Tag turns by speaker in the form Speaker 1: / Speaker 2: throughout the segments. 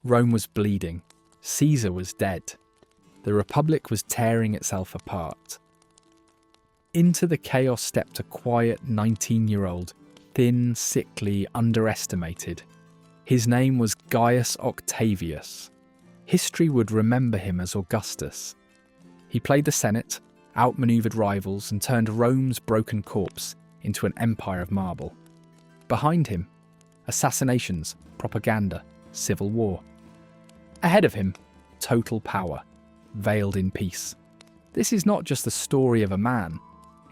Speaker 1: Rome was bleeding. Caesar was dead. The Republic was tearing itself apart. Into the chaos stepped a quiet 19-year-old, thin, sickly, underestimated. His name was Gaius Octavius. History would remember him as Augustus. He played the Senate, outmaneuvered rivals, and turned Rome's broken corpse into an empire of marble. Behind him, assassinations, propaganda, civil war. Ahead of him, total power, veiled in peace. This is not just the story of a man,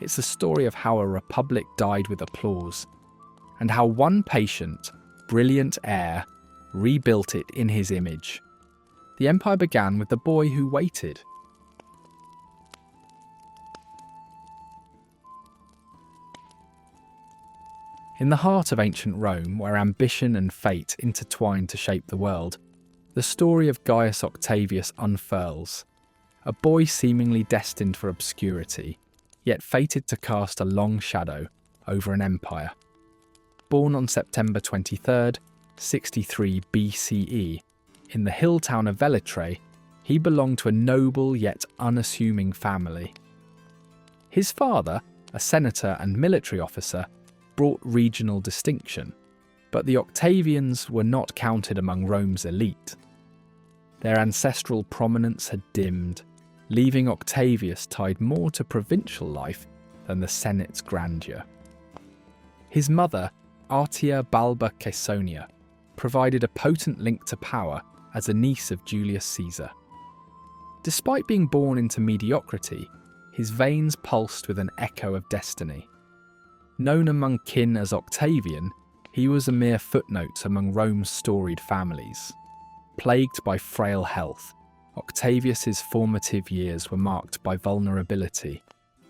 Speaker 1: it's the story of how a republic died with applause, and how one patient, brilliant heir rebuilt it in his image. The empire began with the boy who waited. In the heart of ancient Rome, where ambition and fate intertwined to shape the world, the story of Gaius Octavius unfurls. A boy seemingly destined for obscurity, yet fated to cast a long shadow over an empire. Born on September 23rd, 63 BCE, in the hill town of Velitrae, he belonged to a noble yet unassuming family. His father, a senator and military officer, brought regional distinction, but the Octavians were not counted among Rome's elite. Their ancestral prominence had dimmed, leaving Octavius tied more to provincial life than the Senate's grandeur. His mother, Artia Balba Caesonia, provided a potent link to power as a niece of Julius Caesar. Despite being born into mediocrity, his veins pulsed with an echo of destiny. Known among kin as Octavian, he was a mere footnote among Rome's storied families. Plagued by frail health, Octavius's formative years were marked by vulnerability,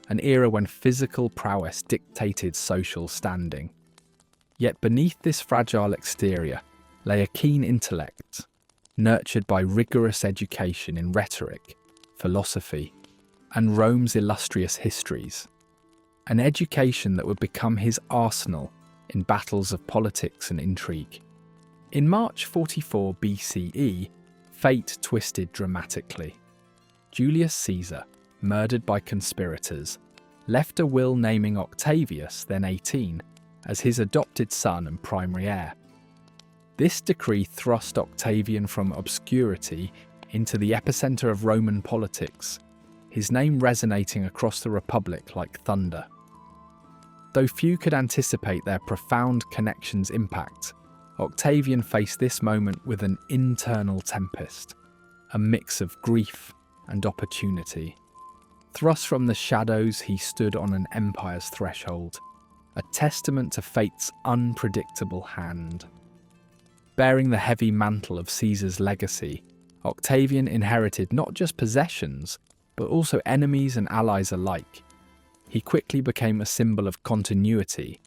Speaker 1: an era when physical prowess dictated social standing. Yet beneath this fragile exterior lay a keen intellect, nurtured by rigorous education in rhetoric, philosophy, and Rome's illustrious histories. An education that would become his arsenal in battles of politics and intrigue. In March 44 BCE, fate twisted dramatically. Julius Caesar, murdered by conspirators, left a will naming Octavius, then 18, as his adopted son and primary heir. This decree thrust Octavian from obscurity into the epicenter of Roman politics, his name resonating across the Republic like thunder. Though few could anticipate their profound connection's impact, Octavian faced this moment with an internal tempest, a mix of grief and opportunity. Thrust from the shadows, he stood on an empire's threshold, a testament to fate's unpredictable hand. Bearing the heavy mantle of Caesar's legacy, Octavian inherited not just possessions, but also enemies and allies alike. He quickly became a symbol of continuity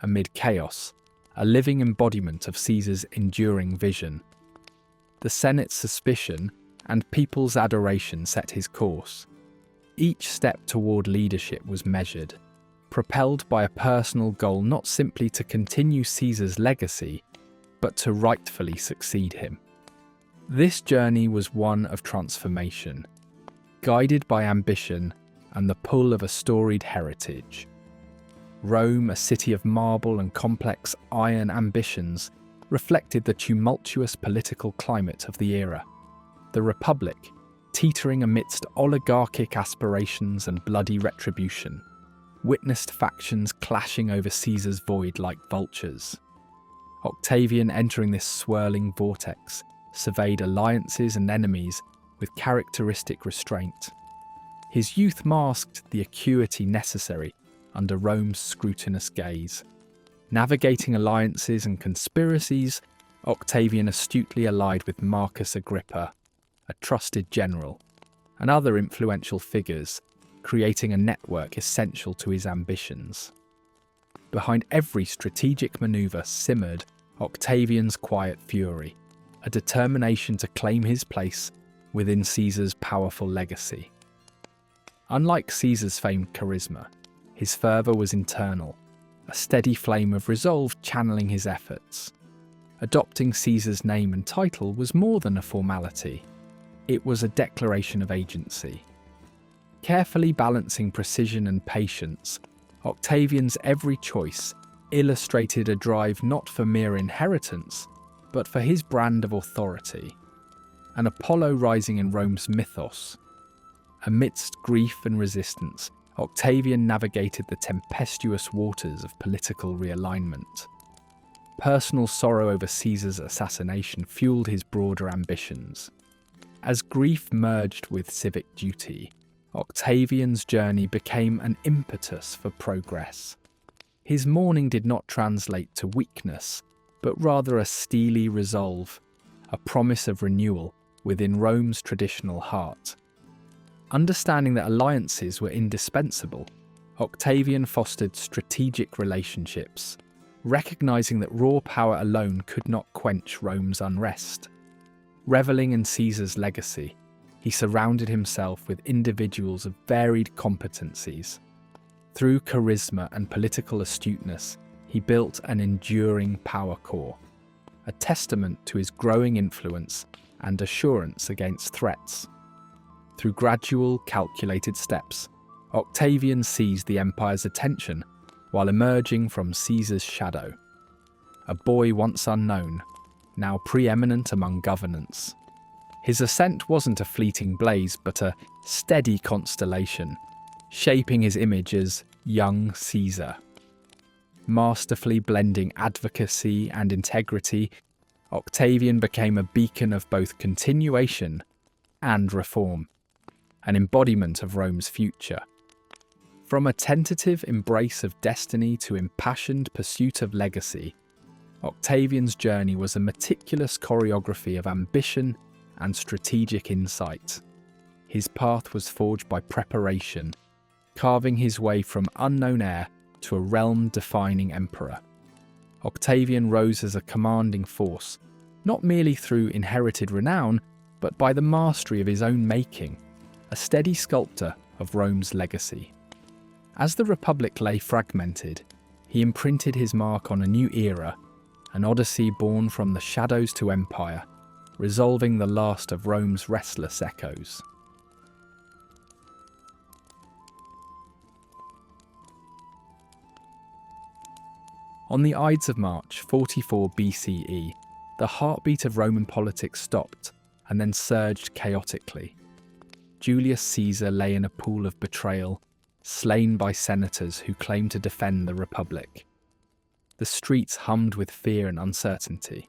Speaker 1: amid chaos, a living embodiment of Caesar's enduring vision. The Senate's suspicion and people's adoration set his course. Each step toward leadership was measured, propelled by a personal goal not simply to continue Caesar's legacy, but to rightfully succeed him. This journey was one of transformation, guided by ambition and the pull of a storied heritage. Rome, a city of marble and complex iron ambitions, reflected the tumultuous political climate of the era. The Republic, teetering amidst oligarchic aspirations and bloody retribution, witnessed factions clashing over Caesar's void like vultures. Octavian, entering this swirling vortex, surveyed alliances and enemies with characteristic restraint. His youth masked the acuity necessary under Rome's scrutinous gaze. Navigating alliances and conspiracies, Octavian astutely allied with Marcus Agrippa, a trusted general, and other influential figures, creating a network essential to his ambitions. Behind every strategic maneuver simmered Octavian's quiet fury, a determination to claim his place within Caesar's powerful legacy. Unlike Caesar's famed charisma, his fervour was internal, a steady flame of resolve channeling his efforts. Adopting Caesar's name and title was more than a formality. It was a declaration of agency. Carefully balancing precision and patience, Octavian's every choice illustrated a drive not for mere inheritance, but for his brand of authority. An Apollo rising in Rome's mythos. Amidst grief and resistance, Octavian navigated the tempestuous waters of political realignment. Personal sorrow over Caesar's assassination fueled his broader ambitions. As grief merged with civic duty, Octavian's journey became an impetus for progress. His mourning did not translate to weakness, but rather a steely resolve, a promise of renewal within Rome's traditional heart. Understanding that alliances were indispensable, Octavian fostered strategic relationships, recognizing that raw power alone could not quench Rome's unrest. Reveling in Caesar's legacy, he surrounded himself with individuals of varied competencies. Through charisma and political astuteness, he built an enduring power core, a testament to his growing influence and assurance against threats. Through gradual, calculated steps, Octavian seized the empire's attention while emerging from Caesar's shadow. A boy once unknown, now preeminent among governance. His ascent wasn't a fleeting blaze, but a steady constellation, shaping his image as young Caesar. Masterfully blending advocacy and integrity, Octavian became a beacon of both continuation and reform, an embodiment of Rome's future. From a tentative embrace of destiny to impassioned pursuit of legacy, Octavian's journey was a meticulous choreography of ambition and strategic insight. His path was forged by preparation, carving his way from unknown heir to a realm-defining emperor. Octavian rose as a commanding force, not merely through inherited renown, but by the mastery of his own making, a steady sculptor of Rome's legacy. As the Republic lay fragmented, he imprinted his mark on a new era, an odyssey born from the shadows to empire, resolving the last of Rome's restless echoes. On the Ides of March 44 BCE, the heartbeat of Roman politics stopped and then surged chaotically. Julius Caesar lay in a pool of betrayal, slain by senators who claimed to defend the Republic. The streets hummed with fear and uncertainty.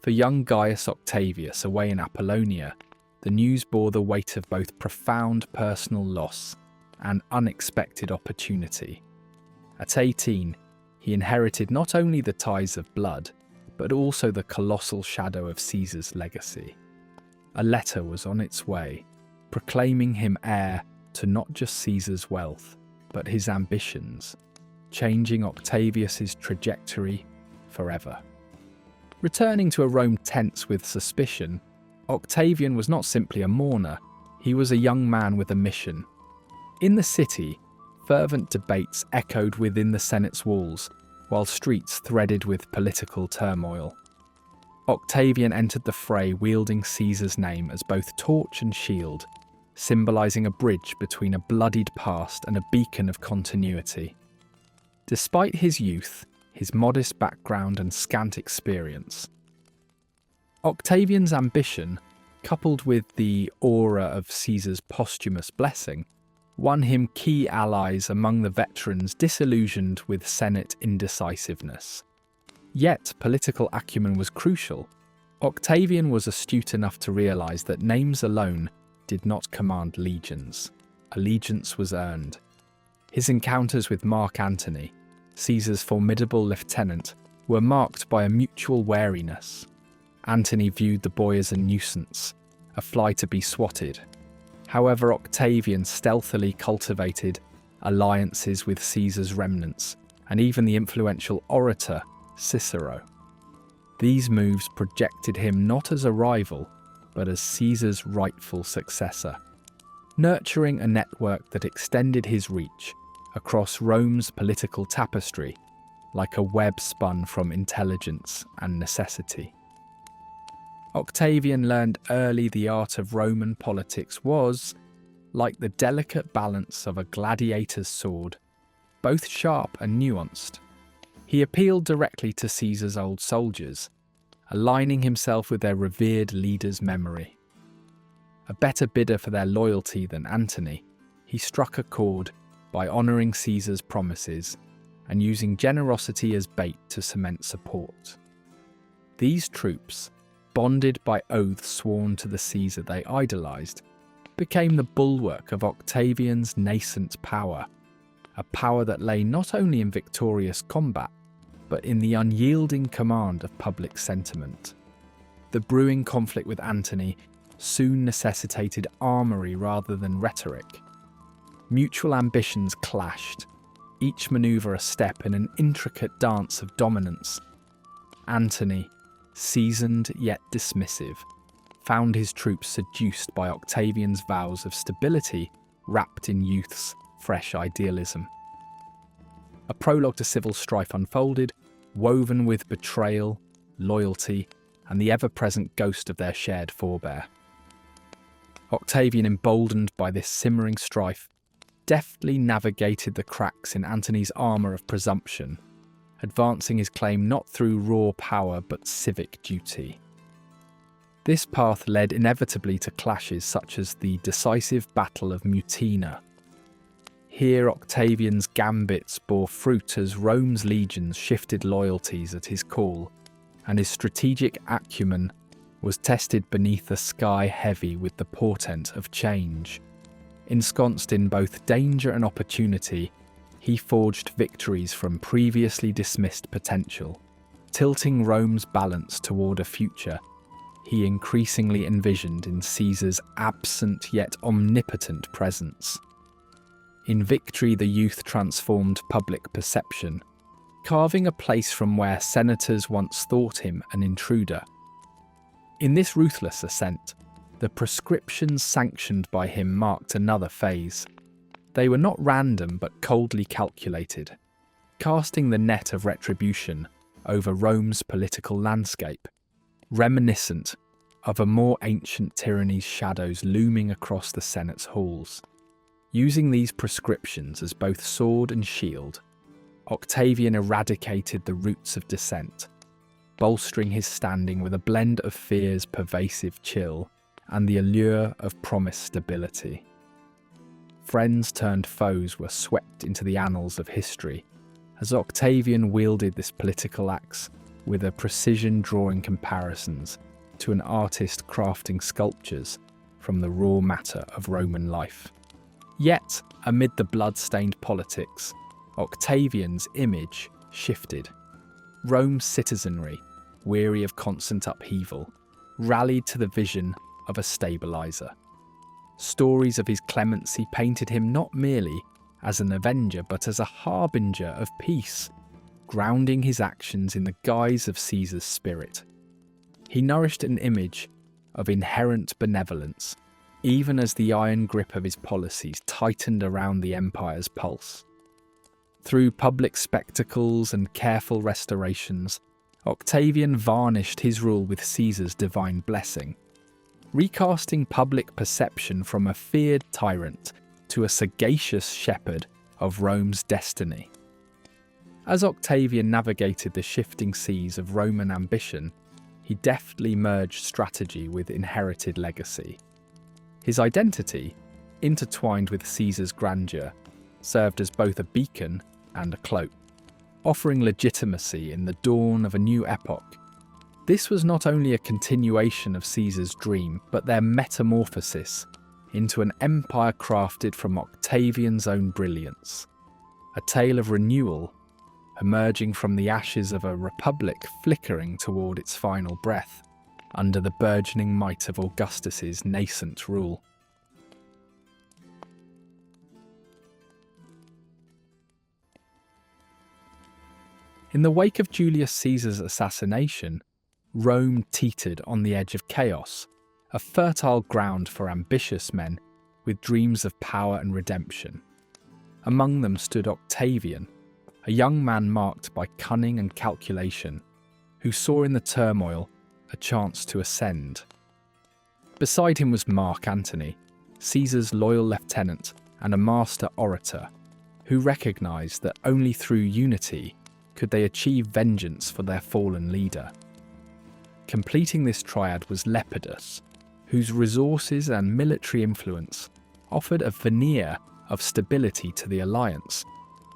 Speaker 1: For young Gaius Octavius away in Apollonia, the news bore the weight of both profound personal loss and unexpected opportunity. At 18, he inherited not only the ties of blood, but also the colossal shadow of Caesar's legacy. A letter was on its way, proclaiming him heir to not just Caesar's wealth, but his ambitions, changing Octavius's trajectory forever. Returning to a Rome tense with suspicion, Octavian was not simply a mourner, he was a young man with a mission. In the city, fervent debates echoed within the Senate's walls, while streets threaded with political turmoil. Octavian entered the fray wielding Caesar's name as both torch and shield, symbolising a bridge between a bloodied past and a beacon of continuity. Despite his youth, his modest background and scant experience, Octavian's ambition, coupled with the aura of Caesar's posthumous blessing, won him key allies among the veterans disillusioned with Senate indecisiveness. Yet political acumen was crucial. Octavian was astute enough to realise that names alone did not command legions. Allegiance was earned. His encounters with Mark Antony, Caesar's formidable lieutenant, were marked by a mutual wariness. Antony viewed the boy as a nuisance, a fly to be swatted. However, Octavian stealthily cultivated alliances with Caesar's remnants, and even the influential orator Cicero. These moves projected him not as a rival, but as Caesar's rightful successor, nurturing a network that extended his reach across Rome's political tapestry like a web spun from intelligence and necessity. Octavian learned early the art of Roman politics was, like the delicate balance of a gladiator's sword, both sharp and nuanced. He appealed directly to Caesar's old soldiers, aligning himself with their revered leader's memory. A better bidder for their loyalty than Antony, he struck a chord by honouring Caesar's promises and using generosity as bait to cement support. These troops, bonded by oaths sworn to the Caesar they idolised, became the bulwark of Octavian's nascent power, a power that lay not only in victorious combat, but in the unyielding command of public sentiment. The brewing conflict with Antony soon necessitated armoury rather than rhetoric. Mutual ambitions clashed, each manoeuvre a step in an intricate dance of dominance. Antony, seasoned yet dismissive, found his troops seduced by Octavian's vows of stability wrapped in youth's fresh idealism. A prologue to civil strife unfolded, woven with betrayal, loyalty, and the ever-present ghost of their shared forebear. Octavian, emboldened by this simmering strife, deftly navigated the cracks in Antony's armour of presumption, advancing his claim not through raw power but civic duty. This path led inevitably to clashes such as the decisive Battle of Mutina. Here Octavian's gambits bore fruit as Rome's legions shifted loyalties at his call, and his strategic acumen was tested beneath a sky heavy with the portent of change. Ensconced in both danger and opportunity, he forged victories from previously dismissed potential, tilting Rome's balance toward a future he increasingly envisioned in Caesar's absent yet omnipotent presence. In victory, the youth transformed public perception, carving a place from where senators once thought him an intruder. In this ruthless ascent, the prescriptions sanctioned by him marked another phase. They were not random but coldly calculated, casting the net of retribution over Rome's political landscape, reminiscent of a more ancient tyranny's shadows looming across the Senate's halls. Using these prescriptions as both sword and shield, Octavian eradicated the roots of dissent, bolstering his standing with a blend of fear's pervasive chill and the allure of promised stability. Friends turned foes were swept into the annals of history, as Octavian wielded this political axe with a precision drawing comparisons to an artist crafting sculptures from the raw matter of Roman life. Yet, amid the blood-stained politics, Octavian's image shifted. Rome's citizenry, weary of constant upheaval, rallied to the vision of a stabilizer. Stories of his clemency painted him not merely as an avenger but as a harbinger of peace, grounding his actions in the guise of Caesar's spirit. He nourished an image of inherent benevolence, even as the iron grip of his policies tightened around the empire's pulse. Through public spectacles and careful restorations, Octavian varnished his rule with Caesar's divine blessing, recasting public perception from a feared tyrant to a sagacious shepherd of Rome's destiny. As Octavian navigated the shifting seas of Roman ambition, he deftly merged strategy with inherited legacy. His identity, intertwined with Caesar's grandeur, served as both a beacon and a cloak, offering legitimacy in the dawn of a new epoch. This was not only a continuation of Caesar's dream, but their metamorphosis into an empire crafted from Octavian's own brilliance, a tale of renewal emerging from the ashes of a republic flickering toward its final breath under the burgeoning might of Augustus's nascent rule. In the wake of Julius Caesar's assassination, Rome teetered on the edge of chaos, a fertile ground for ambitious men with dreams of power and redemption. Among them stood Octavian, a young man marked by cunning and calculation, who saw in the turmoil a chance to ascend. Beside him was Mark Antony, Caesar's loyal lieutenant and a master orator, who recognised that only through unity could they achieve vengeance for their fallen leader. Completing this triad was Lepidus, whose resources and military influence offered a veneer of stability to the alliance,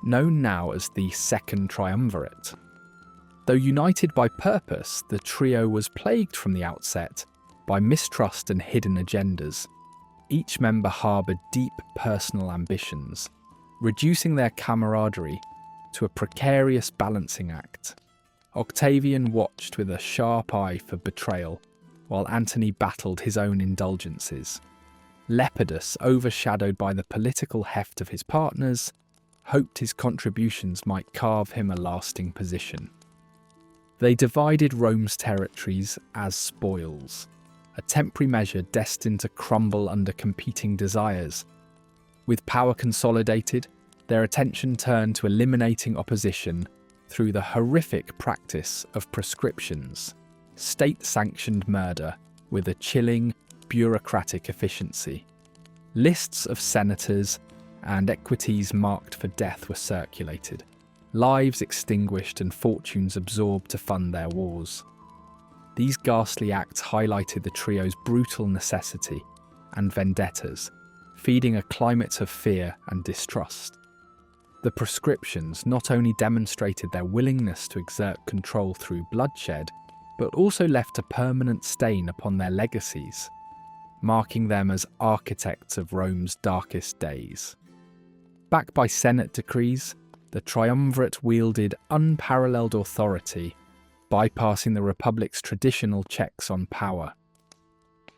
Speaker 1: known now as the Second Triumvirate. Though united by purpose, the trio was plagued from the outset by mistrust and hidden agendas. Each member harboured deep personal ambitions, reducing their camaraderie to a precarious balancing act. Octavian watched with a sharp eye for betrayal, while Antony battled his own indulgences. Lepidus, overshadowed by the political heft of his partners, hoped his contributions might carve him a lasting position. They divided Rome's territories as spoils, a temporary measure destined to crumble under competing desires. With power consolidated, their attention turned to eliminating opposition through the horrific practice of proscriptions, state-sanctioned murder with a chilling, bureaucratic efficiency. Lists of senators and equities marked for death were circulated, lives extinguished and fortunes absorbed to fund their wars. These ghastly acts highlighted the trio's brutal necessity and vendettas, feeding a climate of fear and distrust. The proscriptions not only demonstrated their willingness to exert control through bloodshed, but also left a permanent stain upon their legacies, marking them as architects of Rome's darkest days. Backed by Senate decrees, the triumvirate wielded unparalleled authority, bypassing the Republic's traditional checks on power.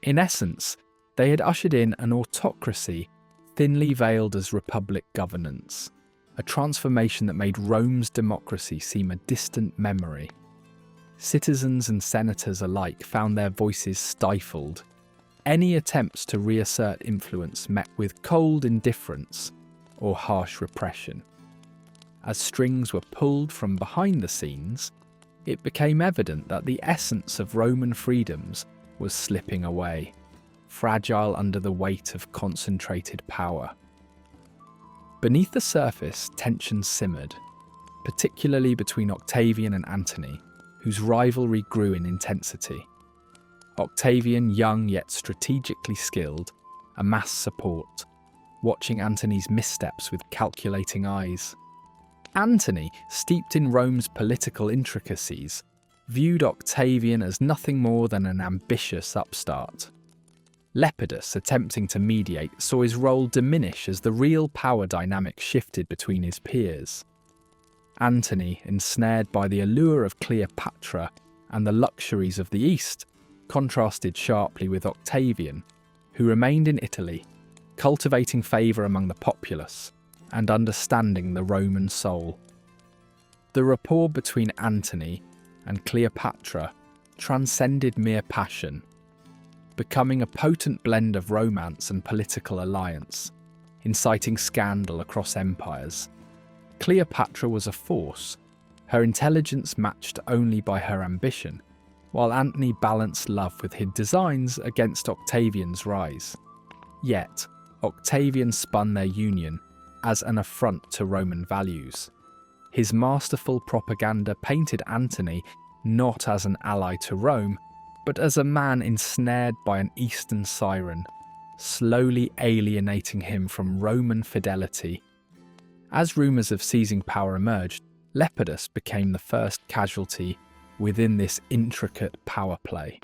Speaker 1: In essence, they had ushered in an autocracy thinly veiled as Republic governance, a transformation that made Rome's democracy seem a distant memory. Citizens and senators alike found their voices stifled. Any attempts to reassert influence met with cold indifference or harsh repression. As strings were pulled from behind the scenes, it became evident that the essence of Roman freedoms was slipping away, fragile under the weight of concentrated power. Beneath the surface, tension simmered, particularly between Octavian and Antony, whose rivalry grew in intensity. Octavian, young yet strategically skilled, amassed support, watching Antony's missteps with calculating eyes. Antony, steeped in Rome's political intricacies, viewed Octavian as nothing more than an ambitious upstart. Lepidus, attempting to mediate, saw his role diminish as the real power dynamic shifted between his peers. Antony, ensnared by the allure of Cleopatra and the luxuries of the East, contrasted sharply with Octavian, who remained in Italy, cultivating favour among the populace and understanding the Roman soul. The rapport between Antony and Cleopatra transcended mere passion, becoming a potent blend of romance and political alliance, inciting scandal across empires. Cleopatra was a force, her intelligence matched only by her ambition, while Antony balanced love with his designs against Octavian's rise. Yet, Octavian spun their union as an affront to Roman values. His masterful propaganda painted Antony not as an ally to Rome, but as a man ensnared by an Eastern siren, slowly alienating him from Roman fidelity. As rumours of seizing power emerged, Lepidus became the first casualty within this intricate power play.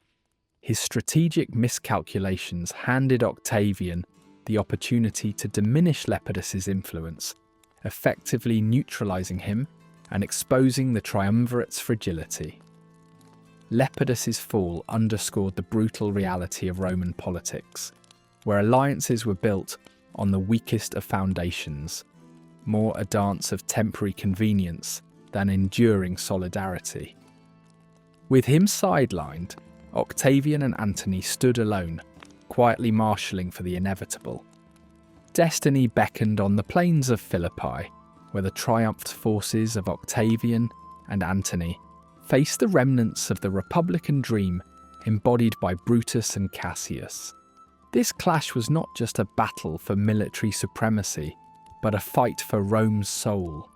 Speaker 1: His strategic miscalculations handed Octavian the opportunity to diminish Lepidus's influence, effectively neutralising him and exposing the triumvirate's fragility. Lepidus's fall underscored the brutal reality of Roman politics, where alliances were built on the weakest of foundations, more a dance of temporary convenience than enduring solidarity. With him sidelined, Octavian and Antony stood alone, quietly marshalling for the inevitable. Destiny beckoned on the plains of Philippi, where the triumphed forces of Octavian and Antony faced the remnants of the Republican dream embodied by Brutus and Cassius. This clash was not just a battle for military supremacy, but a fight for Rome's soul,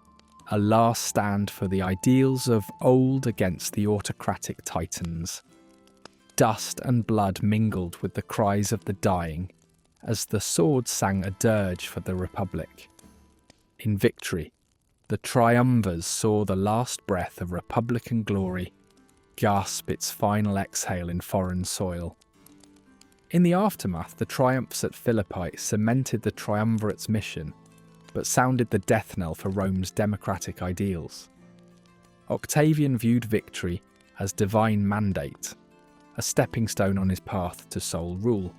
Speaker 1: a last stand for the ideals of old against the autocratic titans. Dust and blood mingled with the cries of the dying as the swords sang a dirge for the Republic. In victory, the triumvirs saw the last breath of Republican glory gasp its final exhale in foreign soil. In the aftermath, the triumphs at Philippi cemented the triumvirate's mission, but sounded the death knell for Rome's democratic ideals. Octavian viewed victory as divine mandate, a stepping stone on his path to sole rule.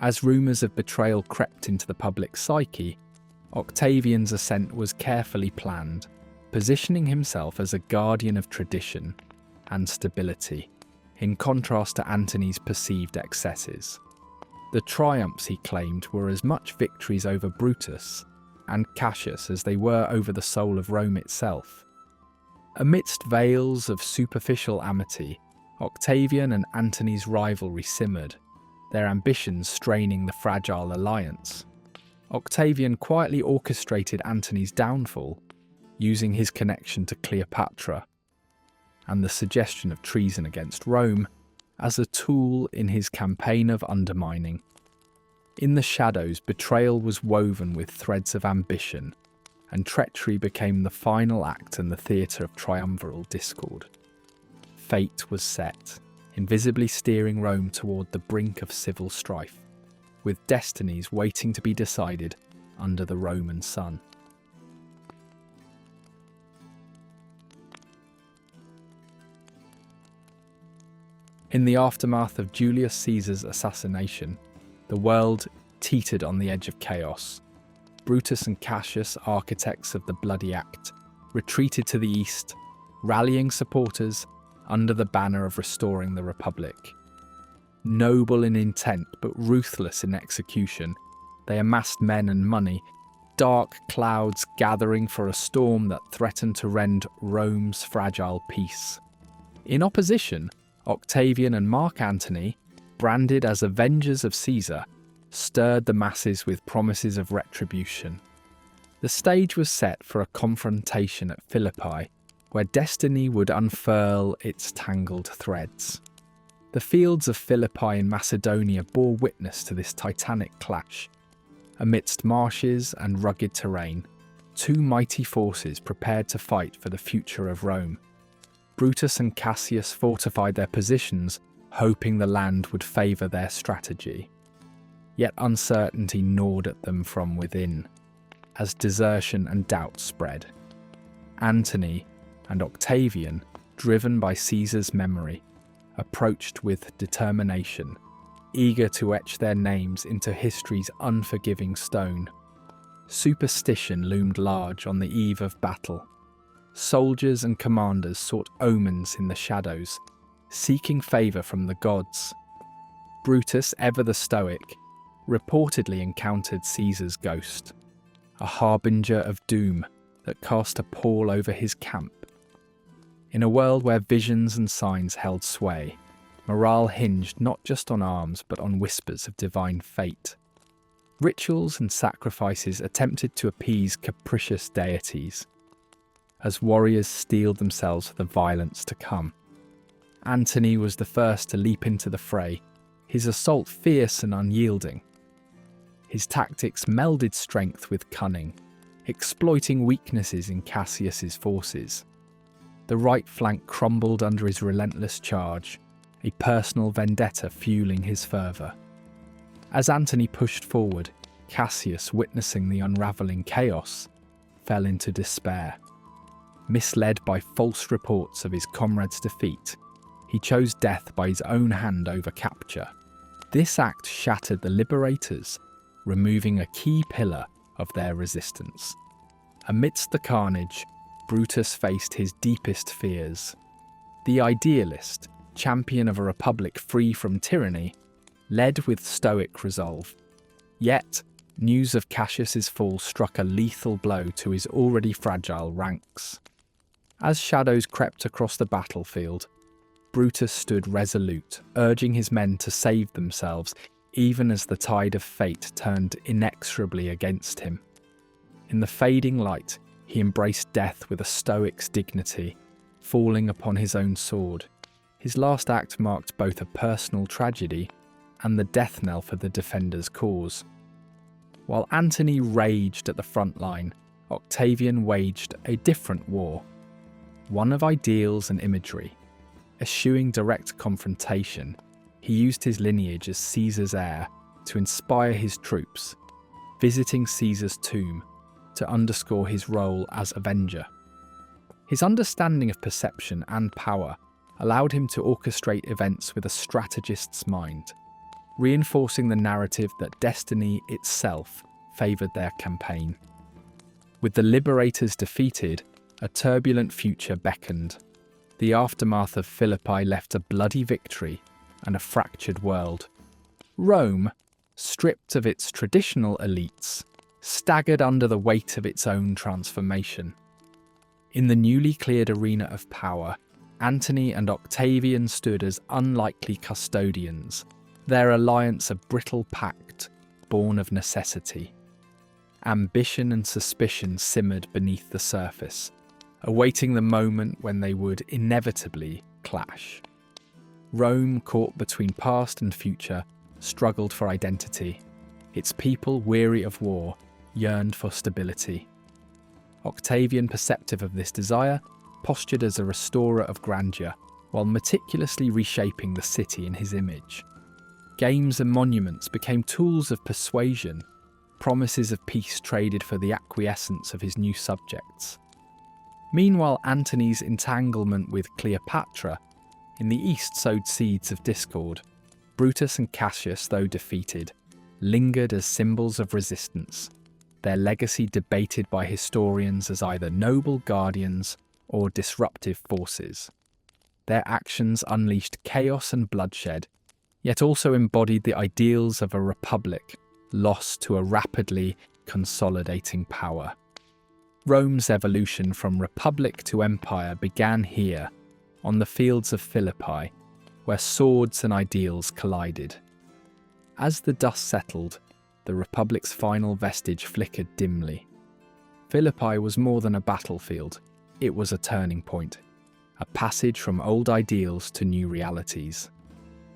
Speaker 1: As rumours of betrayal crept into the public psyche, Octavian's ascent was carefully planned, positioning himself as a guardian of tradition and stability, in contrast to Antony's perceived excesses. The triumphs, he claimed, were as much victories over Brutus and Cassius as they were over the soul of Rome itself. Amidst veils of superficial amity, Octavian and Antony's rivalry simmered, their ambitions straining the fragile alliance. Octavian quietly orchestrated Antony's downfall, using his connection to Cleopatra and the suggestion of treason against Rome as a tool in his campaign of undermining. In the shadows, betrayal was woven with threads of ambition, and treachery became the final act in the theatre of triumviral discord. Fate was set, invisibly steering Rome toward the brink of civil strife, with destinies waiting to be decided under the Roman sun. In the aftermath of Julius Caesar's assassination, the world teetered on the edge of chaos. Brutus and Cassius, architects of the bloody act, retreated to the east, rallying supporters under the banner of restoring the Republic. Noble in intent but ruthless in execution, they amassed men and money, dark clouds gathering for a storm that threatened to rend Rome's fragile peace. In opposition, Octavian and Mark Antony, branded as avengers of Caesar, stirred the masses with promises of retribution. The stage was set for a confrontation at Philippi, where destiny would unfurl its tangled threads. The fields of Philippi in Macedonia bore witness to this titanic clash. Amidst marshes and rugged terrain, two mighty forces prepared to fight for the future of Rome. Brutus and Cassius fortified their positions, hoping the land would favour their strategy. Yet uncertainty gnawed at them from within, as desertion and doubt spread. Antony and Octavian, driven by Caesar's memory, approached with determination, eager to etch their names into history's unforgiving stone. Superstition loomed large on the eve of battle. Soldiers and commanders sought omens in the shadows, seeking favour from the gods. Brutus, ever the stoic, reportedly encountered Caesar's ghost, a harbinger of doom that cast a pall over his camp. In a world where visions and signs held sway, morale hinged not just on arms but on whispers of divine fate. Rituals and sacrifices attempted to appease capricious deities, as warriors steeled themselves for the violence to come. Antony was the first to leap into the fray, his assault fierce and unyielding. His tactics melded strength with cunning, exploiting weaknesses in Cassius's forces. The right flank crumbled under his relentless charge, a personal vendetta fueling his fervour. As Antony pushed forward, Cassius, witnessing the unravelling chaos, fell into despair. Misled by false reports of his comrades' defeat, he chose death by his own hand over capture. This act shattered the liberators, removing a key pillar of their resistance. Amidst the carnage, Brutus faced his deepest fears. The idealist, champion of a republic free from tyranny, led with stoic resolve. Yet, news of Cassius's fall struck a lethal blow to his already fragile ranks. As shadows crept across the battlefield, Brutus stood resolute, urging his men to save themselves, even as the tide of fate turned inexorably against him. In the fading light, he embraced death with a stoic's dignity, falling upon his own sword. His last act marked both a personal tragedy and the death knell for the defenders' cause. While Antony raged at the front line, Octavian waged a different war, one of ideals and imagery. Eschewing direct confrontation, he used his lineage as Caesar's heir to inspire his troops, visiting Caesar's tomb to underscore his role as avenger. His understanding of perception and power allowed him to orchestrate events with a strategist's mind, reinforcing the narrative that destiny itself favoured their campaign. With the liberators defeated, a turbulent future beckoned. The aftermath of Philippi left a bloody victory and a fractured world. Rome, stripped of its traditional elites, staggered under the weight of its own transformation. In the newly cleared arena of power, Antony and Octavian stood as unlikely custodians, their alliance a brittle pact born of necessity. Ambition and suspicion simmered beneath the surface, awaiting the moment when they would inevitably clash. Rome, caught between past and future, struggled for identity. Its people, weary of war, yearned for stability. Octavian, perceptive of this desire, postured as a restorer of grandeur, while meticulously reshaping the city in his image. Games and monuments became tools of persuasion, promises of peace traded for the acquiescence of his new subjects. Meanwhile, Antony's entanglement with Cleopatra in the east sowed seeds of discord. Brutus and Cassius, though defeated, lingered as symbols of resistance, their legacy debated by historians as either noble guardians or disruptive forces. Their actions unleashed chaos and bloodshed, yet also embodied the ideals of a republic lost to a rapidly consolidating power. Rome's evolution from republic to empire began here, on the fields of Philippi, where swords and ideals collided. As the dust settled, the republic's final vestige flickered dimly. Philippi was more than a battlefield, it was a turning point, a passage from old ideals to new realities.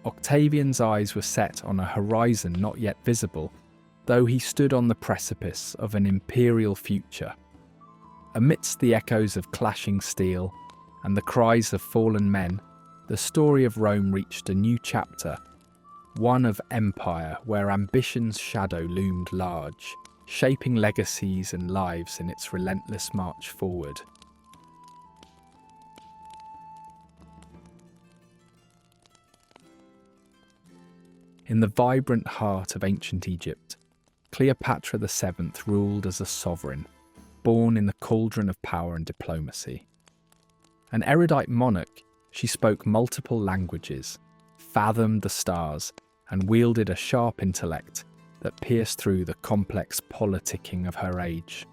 Speaker 1: Octavian's eyes were set on a horizon not yet visible, though he stood on the precipice of an imperial future. Amidst the echoes of clashing steel and the cries of fallen men, the story of Rome reached a new chapter, one of empire where ambition's shadow loomed large, shaping legacies and lives in its relentless march forward. In the vibrant heart of ancient Egypt, Cleopatra VII ruled as a sovereign, born in the cauldron of power and diplomacy. An erudite monarch, she spoke multiple languages, fathomed the stars, and wielded a sharp intellect that pierced through the complex politicking of her age.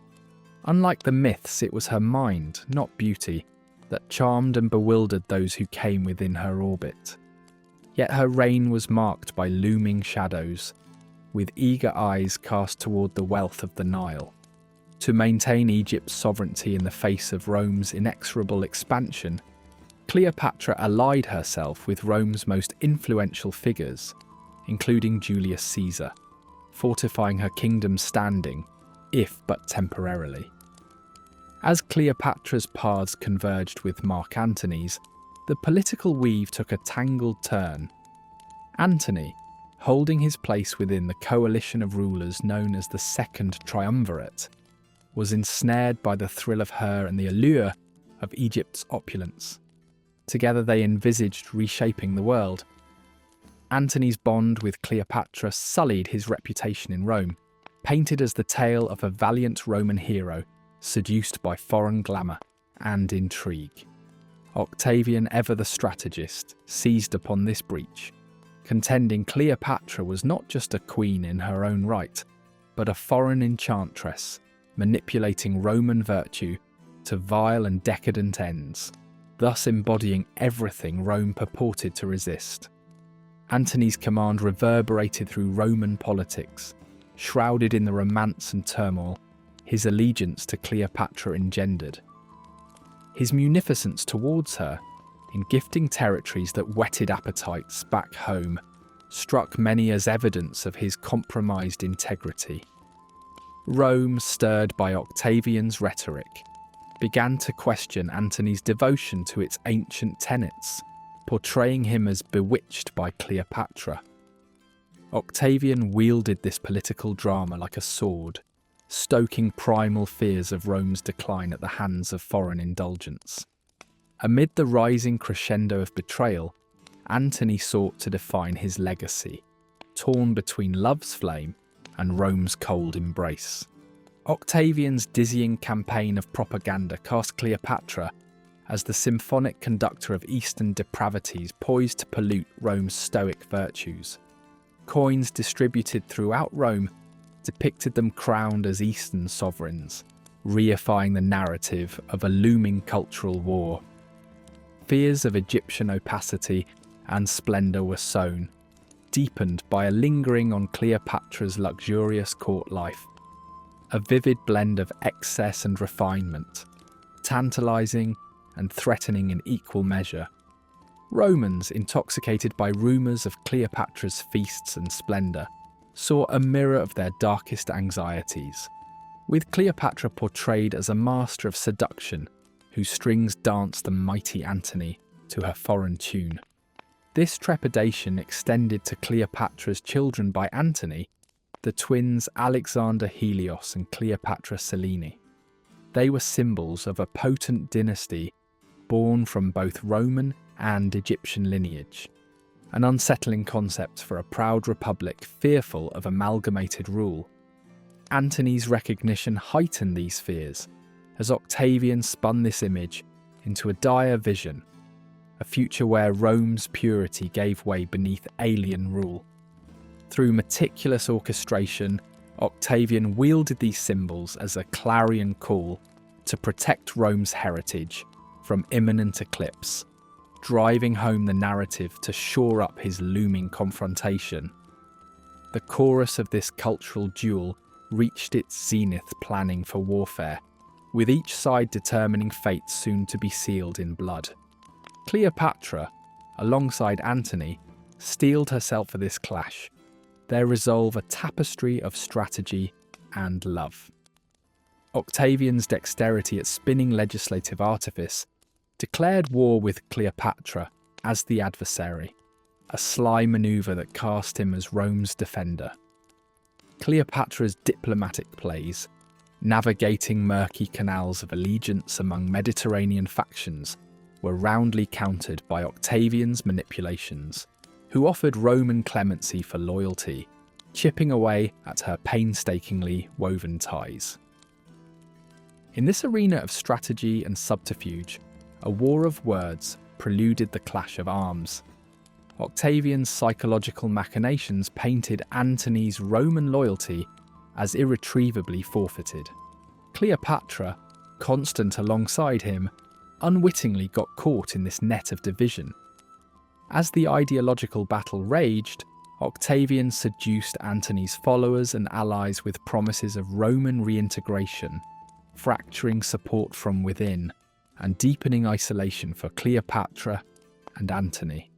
Speaker 1: Unlike the myths, it was her mind, not beauty, that charmed and bewildered those who came within her orbit. Yet her reign was marked by looming shadows, with eager eyes cast toward the wealth of the Nile. To maintain Egypt's sovereignty in the face of Rome's inexorable expansion, Cleopatra allied herself with Rome's most influential figures, including Julius Caesar, fortifying her kingdom's standing, if but temporarily. As Cleopatra's paths converged with Mark Antony's, the political weave took a tangled turn. Antony, holding his place within the coalition of rulers known as the Second Triumvirate, was ensnared by the thrill of her and the allure of Egypt's opulence. Together they envisaged reshaping the world. Antony's bond with Cleopatra sullied his reputation in Rome, painted as the tale of a valiant Roman hero seduced by foreign glamour and intrigue. Octavian, ever the strategist, seized upon this breach, contending Cleopatra was not just a queen in her own right, but a foreign enchantress, manipulating Roman virtue to vile and decadent ends, thus embodying everything Rome purported to resist. Antony's command reverberated through Roman politics, shrouded in the romance and turmoil his allegiance to Cleopatra engendered. His munificence towards her, in gifting territories that whetted appetites back home, struck many as evidence of his compromised integrity. Rome, stirred by Octavian's rhetoric, began to question Antony's devotion to its ancient tenets, portraying him as bewitched by Cleopatra. Octavian wielded this political drama like a sword, stoking primal fears of Rome's decline at the hands of foreign indulgence. Amid the rising crescendo of betrayal, Antony sought to define his legacy, torn between love's flame and Rome's cold embrace. Octavian's dizzying campaign of propaganda cast Cleopatra as the symphonic conductor of Eastern depravities poised to pollute Rome's stoic virtues. Coins distributed throughout Rome depicted them crowned as Eastern sovereigns, reifying the narrative of a looming cultural war. Fears of Egyptian opacity and splendour were sown, deepened by a lingering on Cleopatra's luxurious court life, a vivid blend of excess and refinement, tantalising and threatening in equal measure. Romans, intoxicated by rumours of Cleopatra's feasts and splendour, saw a mirror of their darkest anxieties, with Cleopatra portrayed as a master of seduction whose strings danced the mighty Antony to her foreign tune. This trepidation extended to Cleopatra's children by Antony, the twins Alexander Helios and Cleopatra Selene. They were symbols of a potent dynasty born from both Roman and Egyptian lineage, an unsettling concept for a proud republic fearful of amalgamated rule. Antony's recognition heightened these fears as Octavian spun this image into a dire vision, a future where Rome's purity gave way beneath alien rule. Through meticulous orchestration, Octavian wielded these symbols as a clarion call to protect Rome's heritage from imminent eclipse, driving home the narrative to shore up his looming confrontation. The chorus of this cultural duel reached its zenith, planning for warfare, with each side determining fate soon to be sealed in blood. Cleopatra, alongside Antony, steeled herself for this clash, their resolve a tapestry of strategy and love. Octavian's dexterity at spinning legislative artifice declared war with Cleopatra as the adversary, a sly manoeuvre that cast him as Rome's defender. Cleopatra's diplomatic plays, navigating murky canals of allegiance among Mediterranean factions, were roundly countered by Octavian's manipulations, who offered Roman clemency for loyalty, chipping away at her painstakingly woven ties. In this arena of strategy and subterfuge, a war of words preluded the clash of arms. Octavian's psychological machinations painted Antony's Roman loyalty as irretrievably forfeited. Cleopatra, constant alongside him, unwittingly got caught in this net of division. As the ideological battle raged, Octavian seduced Antony's followers and allies with promises of Roman reintegration, fracturing support from within and deepening isolation for Cleopatra and Antony.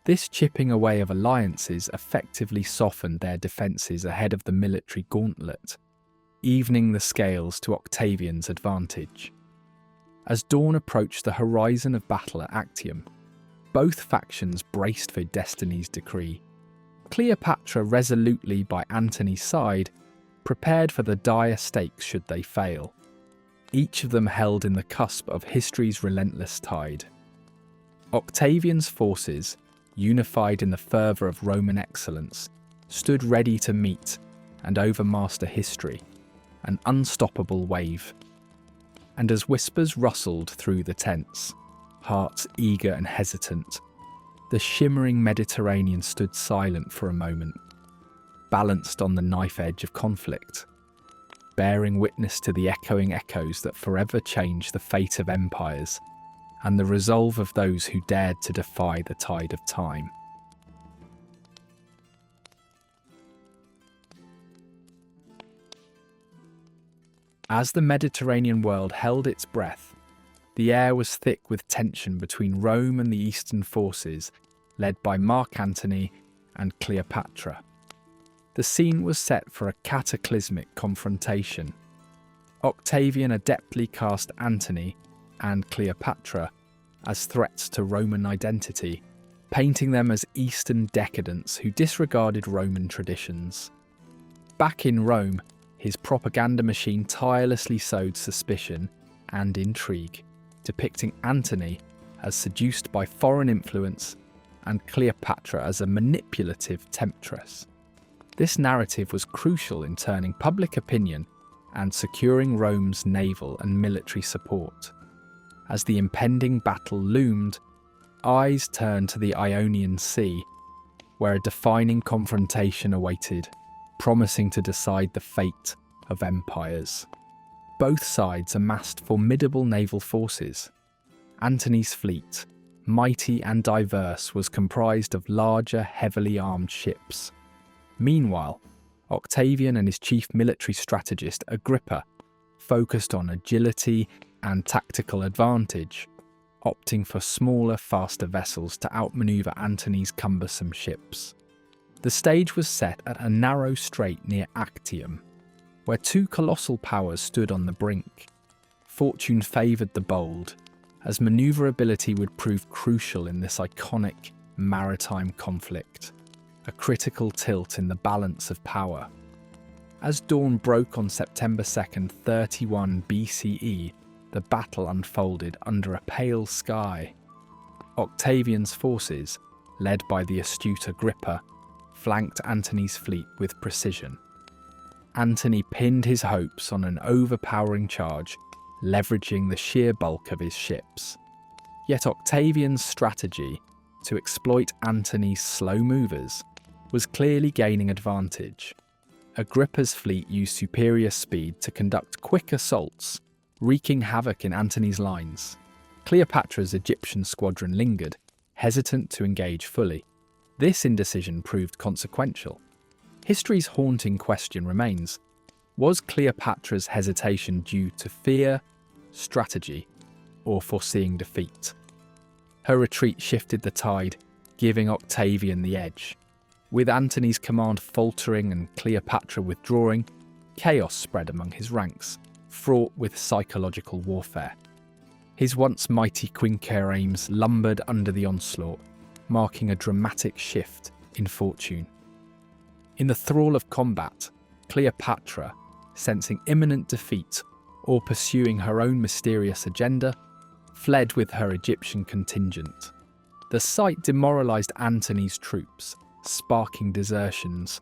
Speaker 1: This chipping away of alliances effectively softened their defences ahead of the military gauntlet, evening the scales to Octavian's advantage. As dawn approached the horizon of battle at Actium, both factions braced for destiny's decree. Cleopatra, resolutely by Antony's side, prepared for the dire stakes should they fail, each of them held in the cusp of history's relentless tide. Octavian's forces, unified in the fervour of Roman excellence, stood ready to meet and overmaster history, an unstoppable wave. And as whispers rustled through the tents, hearts eager and hesitant, the shimmering Mediterranean stood silent for a moment. balanced on the knife edge of conflict, bearing witness to the echoing echoes that forever change the fate of empires and the resolve of those who dared to defy the tide of time. As the Mediterranean world held its breath, the air was thick with tension between Rome and the Eastern forces led by Mark Antony and Cleopatra. The scene was set for a cataclysmic confrontation. Octavian adeptly cast Antony and Cleopatra as threats to Roman identity, painting them as Eastern decadents who disregarded Roman traditions. Back in Rome, his propaganda machine tirelessly sowed suspicion and intrigue, depicting Antony as seduced by foreign influence and Cleopatra as a manipulative temptress. This narrative was crucial in turning public opinion and securing Rome's naval and military support. As the impending battle loomed, eyes turned to the Ionian Sea, where a defining confrontation awaited, promising to decide the fate of empires. Both sides amassed formidable naval forces. Antony's fleet, mighty and diverse, was comprised of larger, heavily armed ships. Meanwhile, Octavian and his chief military strategist, Agrippa, focused on agility and tactical advantage, opting for smaller, faster vessels to outmaneuver Antony's cumbersome ships. The stage was set at a narrow strait near Actium, where two colossal powers stood on the brink. Fortune favoured the bold, as manoeuvrability would prove crucial in this iconic maritime conflict, a critical tilt in the balance of power. As dawn broke on September 2nd, 31 BCE, the battle unfolded under a pale sky. Octavian's forces, led by the astute Agrippa, flanked Antony's fleet with precision. Antony pinned his hopes on an overpowering charge, leveraging the sheer bulk of his ships. Yet Octavian's strategy to exploit Antony's slow movers was clearly gaining advantage. Agrippa's fleet used superior speed to conduct quick assaults, wreaking havoc in Antony's lines. Cleopatra's Egyptian squadron lingered, hesitant to engage fully. This indecision proved consequential. History's haunting question remains: was Cleopatra's hesitation due to fear, strategy, or foreseeing defeat? Her retreat shifted the tide, giving Octavian the edge. With Antony's command faltering and Cleopatra withdrawing, chaos spread among his ranks, fraught with psychological warfare. His once mighty quinqueremes lumbered under the onslaught, marking a dramatic shift in fortune. In the thrall of combat, Cleopatra, sensing imminent defeat or pursuing her own mysterious agenda, fled with her Egyptian contingent. The sight demoralised Antony's troops, sparking desertions.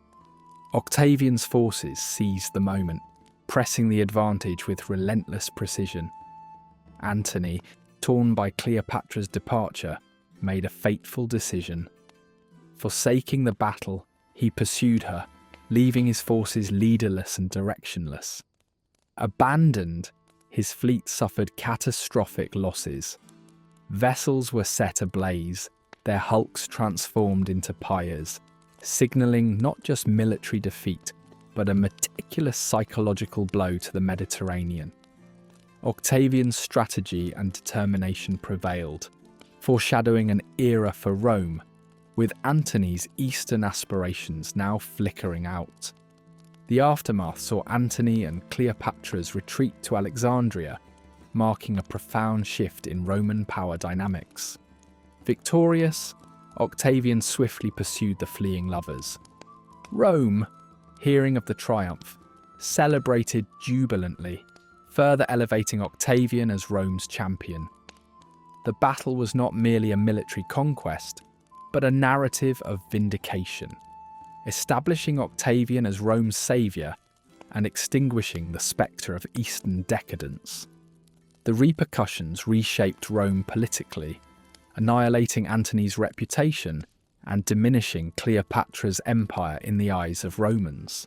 Speaker 1: Octavian's forces seized the moment, pressing the advantage with relentless precision. Antony, torn by Cleopatra's departure, made a fateful decision. Forsaking the battle, he pursued her, leaving his forces leaderless and directionless. Abandoned, his fleet suffered catastrophic losses. Vessels were set ablaze, their hulks transformed into pyres, signalling not just military defeat, but a meticulous psychological blow to the Mediterranean. Octavian's strategy and determination prevailed, foreshadowing an era for Rome, with Antony's eastern aspirations now flickering out. The aftermath saw Antony and Cleopatra's retreat to Alexandria, marking a profound shift in Roman power dynamics. Victorious, Octavian swiftly pursued the fleeing lovers. Rome, hearing of the triumph, celebrated jubilantly, further elevating Octavian as Rome's champion. The battle was not merely a military conquest, but a narrative of vindication, establishing Octavian as Rome's saviour and extinguishing the spectre of Eastern decadence. The repercussions reshaped Rome politically, annihilating Antony's reputation and diminishing Cleopatra's empire in the eyes of Romans.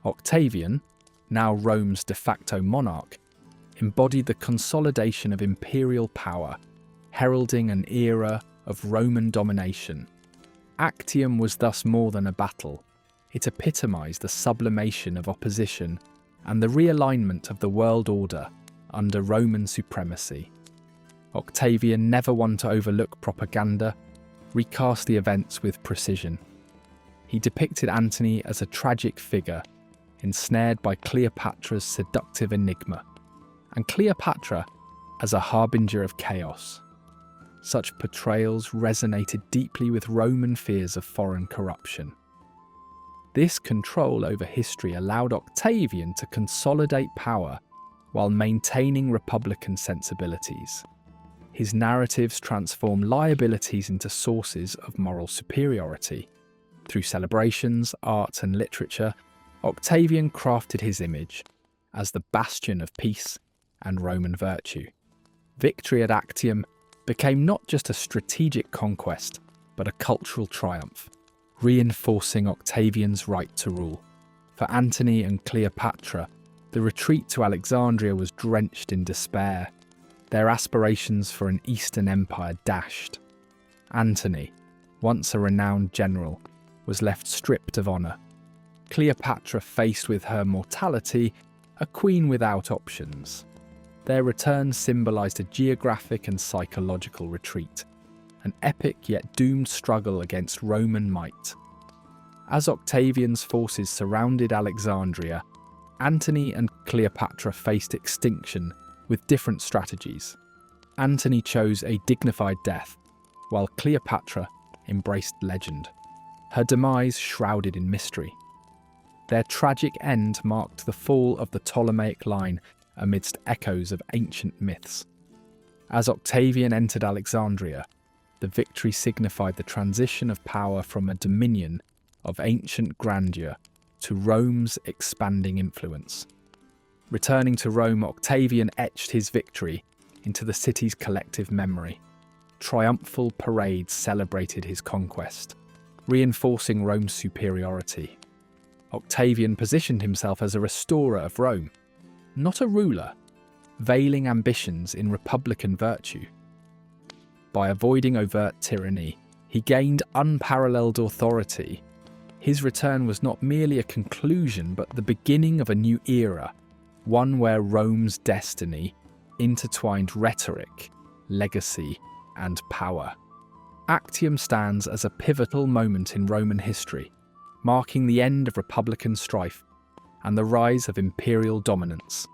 Speaker 1: Octavian, now Rome's de facto monarch, embodied the consolidation of imperial power, heralding an era of Roman domination. Actium was thus more than a battle. It epitomized the sublimation of opposition and the realignment of the world order under Roman supremacy. Octavian never one to overlook propaganda, recast the events with precision. He depicted Antony as a tragic figure, ensnared by Cleopatra's seductive enigma, and Cleopatra as a harbinger of chaos. Such portrayals resonated deeply with Roman fears of foreign corruption. This control over history allowed Octavian to consolidate power while maintaining republican sensibilities. His narratives transform liabilities into sources of moral superiority. Through celebrations, art, and literature, Octavian crafted his image as the bastion of peace and Roman virtue. Victory at Actium became not just a strategic conquest, but a cultural triumph, reinforcing Octavian's right to rule. For Antony and Cleopatra, the retreat to Alexandria was drenched in despair, their aspirations for an Eastern empire dashed. Antony, once a renowned general, was left stripped of honour. Cleopatra, faced with her mortality, a queen without options. Their return symbolised a geographic and psychological retreat, an epic yet doomed struggle against Roman might. As Octavian's forces surrounded Alexandria, Antony and Cleopatra faced extinction with different strategies. Antony chose a dignified death, while Cleopatra embraced legend, her demise shrouded in mystery. Their tragic end marked the fall of the Ptolemaic line amidst echoes of ancient myths. As Octavian entered Alexandria, the victory signified the transition of power from a dominion of ancient grandeur to Rome's expanding influence. Returning to Rome, Octavian etched his victory into the city's collective memory. Triumphal parades celebrated his conquest, reinforcing Rome's superiority. Octavian positioned himself as a restorer of Rome, not a ruler, veiling ambitions in republican virtue. By avoiding overt tyranny, he gained unparalleled authority. His return was not merely a conclusion, but the beginning of a new era, one where Rome's destiny intertwined rhetoric, legacy, and power. Actium stands as a pivotal moment in Roman history, marking the end of republican strife and the rise of imperial dominance.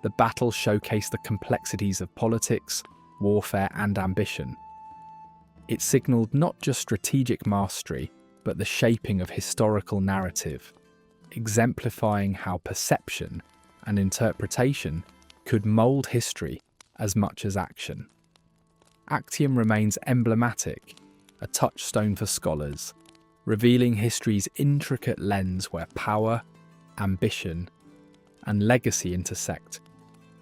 Speaker 1: The battle showcased the complexities of politics, warfare, and ambition. It signalled not just strategic mastery, but the shaping of historical narrative, exemplifying how perception and interpretation could mould history as much as action. Actium remains emblematic, a touchstone for scholars, revealing history's intricate lens where power, ambition, and legacy intersect,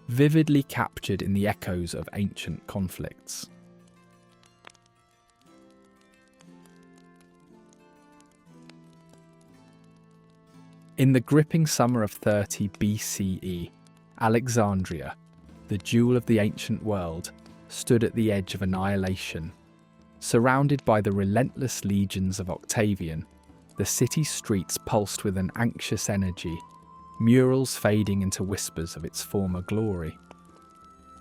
Speaker 1: vividly captured in the echoes of ancient conflicts. In the gripping summer of 30 BCE, Alexandria, the jewel of the ancient world, stood at the edge of annihilation. Surrounded by the relentless legions of Octavian, the city's streets pulsed with an anxious energy, murals fading into whispers of its former glory.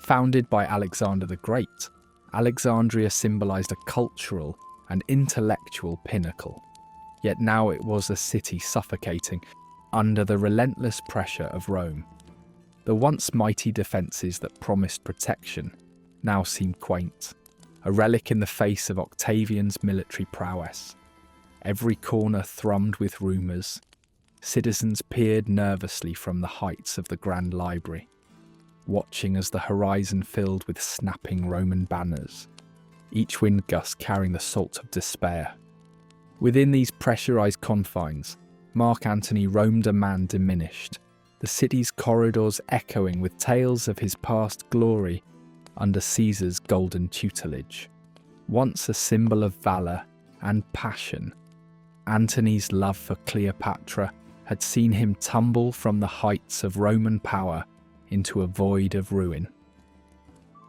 Speaker 1: Founded by Alexander the Great, Alexandria symbolised a cultural and intellectual pinnacle. Yet now it was a city suffocating under the relentless pressure of Rome. The once mighty defences that promised protection now seemed quaint, a relic in the face of Octavian's military prowess. Every corner thrummed with rumours. Citizens peered nervously from the heights of the Grand Library, watching as the horizon filled with snapping Roman banners, each wind gust carrying the salt of despair. Within these pressurised confines, Mark Antony roamed a man diminished, the city's corridors echoing with tales of his past glory under Caesar's golden tutelage. Once a symbol of valour and passion. Antony's love for Cleopatra had seen him tumble from the heights of Roman power into a void of ruin.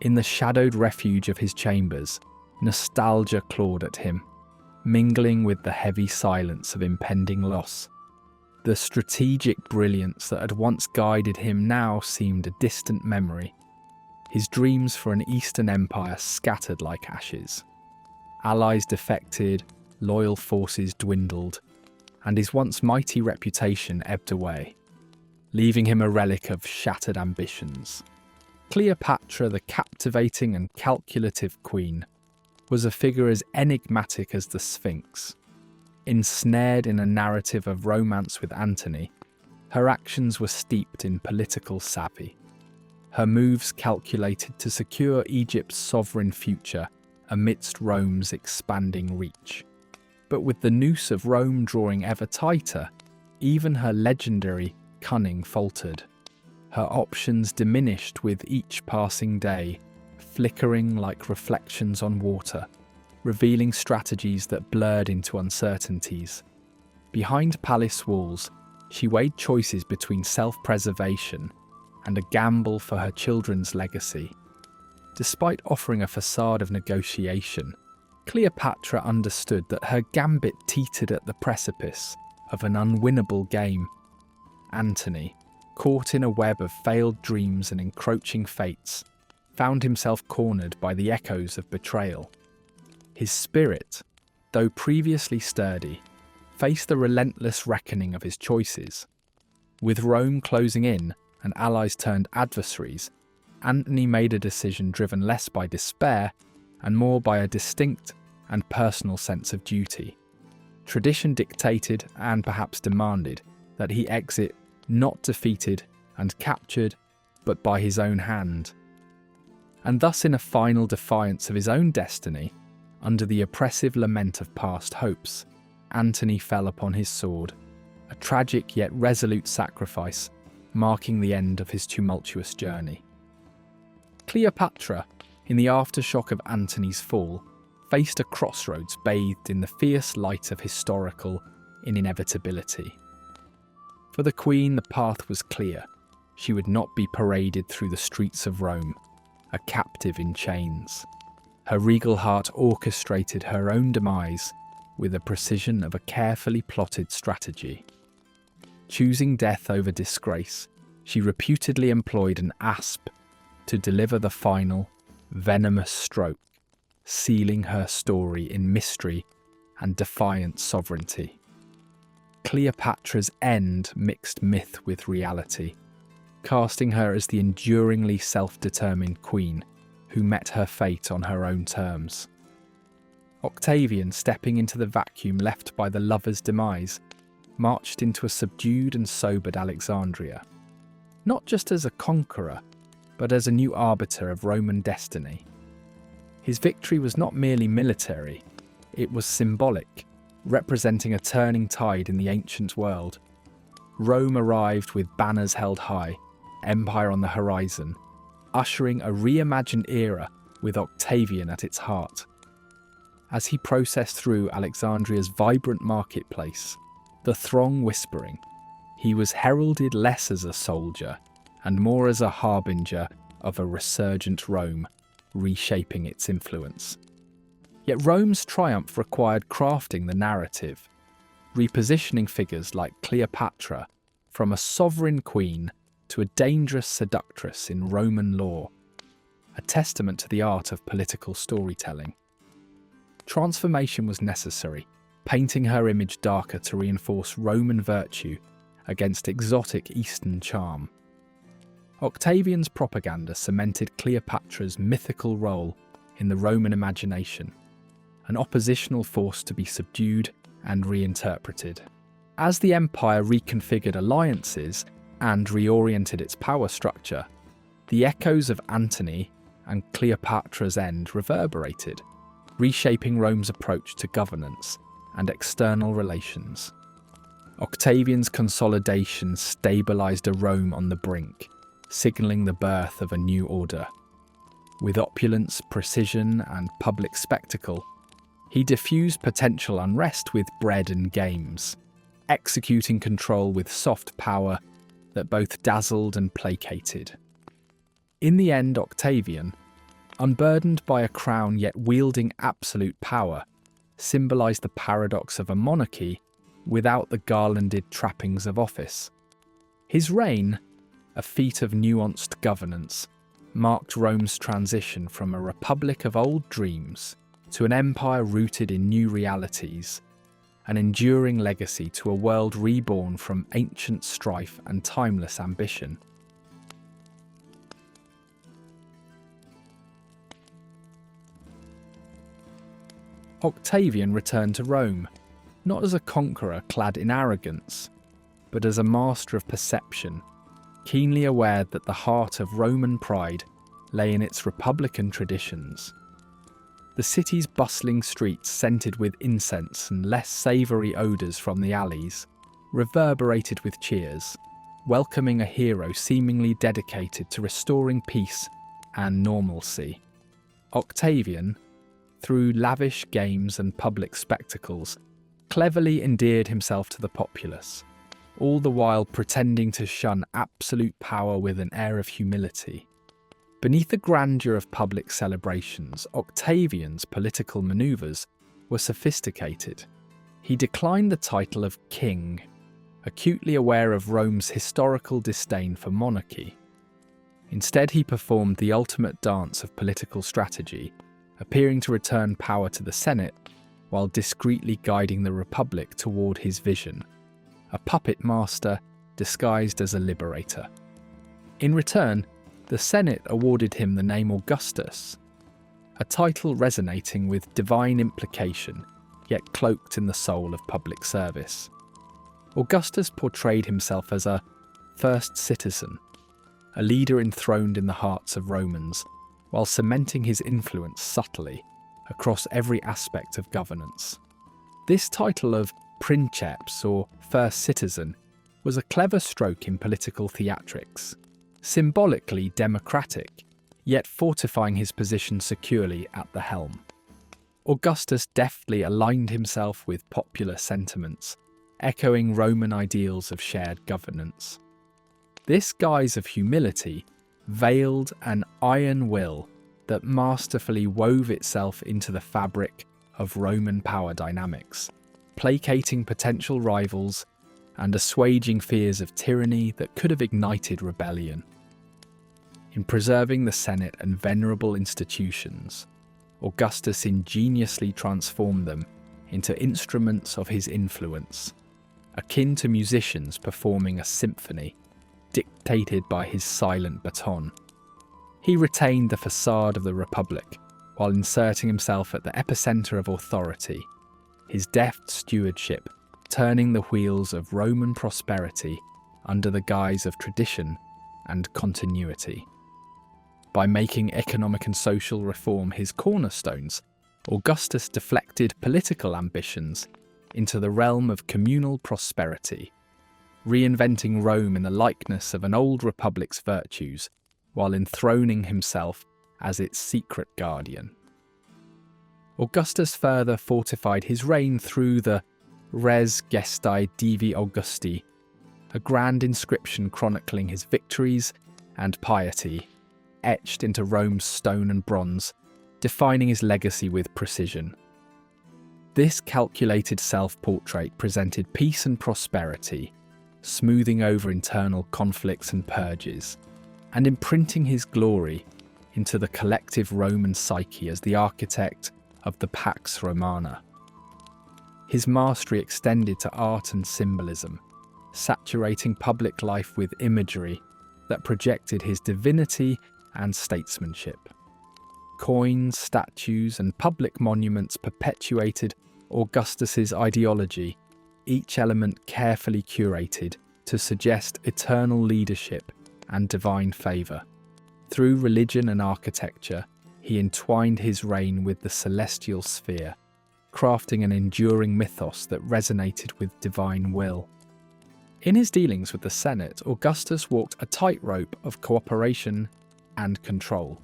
Speaker 1: In the shadowed refuge of his chambers, nostalgia clawed at him, mingling with the heavy silence of impending loss. The strategic brilliance that had once guided him now seemed a distant memory. His dreams for an Eastern empire scattered like ashes. Allies defected, loyal forces dwindled, and his once mighty reputation ebbed away, leaving him a relic of shattered ambitions. Cleopatra, the captivating and calculative queen, was a figure as enigmatic as the Sphinx. Ensnared in a narrative of romance with Antony, her actions were steeped in political savvy. Her moves calculated to secure Egypt's sovereign future amidst Rome's expanding reach. But with the noose of Rome drawing ever tighter, even her legendary cunning faltered. Her options diminished with each passing day, flickering like reflections on water, revealing strategies that blurred into uncertainties. Behind palace walls, she weighed choices between self-preservation and a gamble for her children's legacy. Despite offering a facade of negotiation, Cleopatra understood that her gambit teetered at the precipice of an unwinnable game. Antony, caught in a web of failed dreams and encroaching fates, found himself cornered by the echoes of betrayal. His spirit, though previously sturdy, faced the relentless reckoning of his choices. With Rome closing in and allies turned adversaries, Antony made a decision driven less by despair and more by a distinct and personal sense of duty. Tradition dictated and perhaps demanded that he exit not defeated and captured, but by his own hand. And thus, in a final defiance of his own destiny, under the oppressive lament of past hopes, Antony fell upon his sword, a tragic yet resolute sacrifice, marking the end of his tumultuous journey. Cleopatra, in the aftershock of Antony's fall, faced a crossroads bathed in the fierce light of historical inevitability. For the queen, the path was clear. She would not be paraded through the streets of Rome, a captive in chains. Her regal heart orchestrated her own demise with the precision of a carefully plotted strategy. Choosing death over disgrace, she reputedly employed an asp to deliver the final, venomous stroke, sealing her story in mystery and defiant sovereignty. Cleopatra's end mixed myth with reality, casting her as the enduringly self-determined queen who met her fate on her own terms. Octavian, stepping into the vacuum left by the lover's demise, marched into a subdued and sobered Alexandria, not just as a conqueror, but as a new arbiter of Roman destiny. His victory was not merely military, it was symbolic, representing a turning tide in the ancient world. Rome arrived with banners held high, empire on the horizon, ushering a reimagined era with Octavian at its heart. As he processed through Alexandria's vibrant marketplace, the throng whispering, he was heralded less as a soldier and more as a harbinger of a resurgent Rome, reshaping its influence. Yet Rome's triumph required crafting the narrative, repositioning figures like Cleopatra from a sovereign queen to a dangerous seductress in Roman law, a testament to the art of political storytelling. Transformation was necessary, painting her image darker to reinforce Roman virtue against exotic Eastern charm. Octavian's propaganda cemented Cleopatra's mythical role in the Roman imagination, an oppositional force to be subdued and reinterpreted. As the empire reconfigured alliances and reoriented its power structure, the echoes of Antony and Cleopatra's end reverberated, reshaping Rome's approach to governance and external relations. Octavian's consolidation stabilized a Rome on the brink, signaling the birth of a new order. With opulence, precision, and public spectacle, He diffused potential unrest with bread and games, executing control with soft power that both dazzled and placated. In the end, Octavian, unburdened by a crown yet wielding absolute power, symbolised the paradox of a monarchy without the garlanded trappings of office. His reign, a feat of nuanced governance, marked Rome's transition from a republic of old dreams to an empire rooted in new realities, an enduring legacy to a world reborn from ancient strife and timeless ambition. Octavian returned to Rome, not as a conqueror clad in arrogance, but as a master of perception, keenly aware that the heart of Roman pride lay in its republican traditions. The city's bustling streets, scented with incense and less savoury odours from the alleys, reverberated with cheers, welcoming a hero seemingly dedicated to restoring peace and normalcy. Octavian, through lavish games and public spectacles, cleverly endeared himself to the populace, all the while pretending to shun absolute power with an air of humility. Beneath the grandeur of public celebrations, Octavian's political manoeuvres were sophisticated. He declined the title of king, acutely aware of Rome's historical disdain for monarchy. Instead, he performed the ultimate dance of political strategy, appearing to return power to the Senate while discreetly guiding the Republic toward his vision, a puppet master disguised as a liberator. In return, the Senate awarded him the name Augustus, a title resonating with divine implication, yet cloaked in the soul of public service. Augustus portrayed himself as a first citizen, a leader enthroned in the hearts of Romans, while cementing his influence subtly across every aspect of governance. This title of princeps, or first citizen, was a clever stroke in political theatrics, symbolically democratic, yet fortifying his position securely at the helm. Augustus deftly aligned himself with popular sentiments, echoing Roman ideals of shared governance. This guise of humility veiled an iron will that masterfully wove itself into the fabric of Roman power dynamics, placating potential rivals and assuaging fears of tyranny that could have ignited rebellion. In preserving the Senate and venerable institutions, Augustus ingeniously transformed them into instruments of his influence, akin to musicians performing a symphony, dictated by his silent baton. He retained the facade of the Republic while inserting himself at the epicenter of authority, his deft stewardship turning the wheels of Roman prosperity under the guise of tradition and continuity. By making economic and social reform his cornerstones, Augustus deflected political ambitions into the realm of communal prosperity, reinventing Rome in the likeness of an old republic's virtues, while enthroning himself as its secret guardian. Augustus further fortified his reign through the Res Gestae Divi Augusti, a grand inscription chronicling his victories and piety, etched into Rome's stone and bronze, defining his legacy with precision. This calculated self-portrait presented peace and prosperity, smoothing over internal conflicts and purges, and imprinting his glory into the collective Roman psyche as the architect of the Pax Romana. His mastery extended to art and symbolism, saturating public life with imagery that projected his divinity and statesmanship. Coins, statues, and public monuments perpetuated Augustus's ideology, each element carefully curated to suggest eternal leadership and divine favour. Through religion and architecture, he entwined his reign with the celestial sphere, crafting an enduring mythos that resonated with divine will. In his dealings with the Senate, Augustus walked a tightrope of cooperation and control.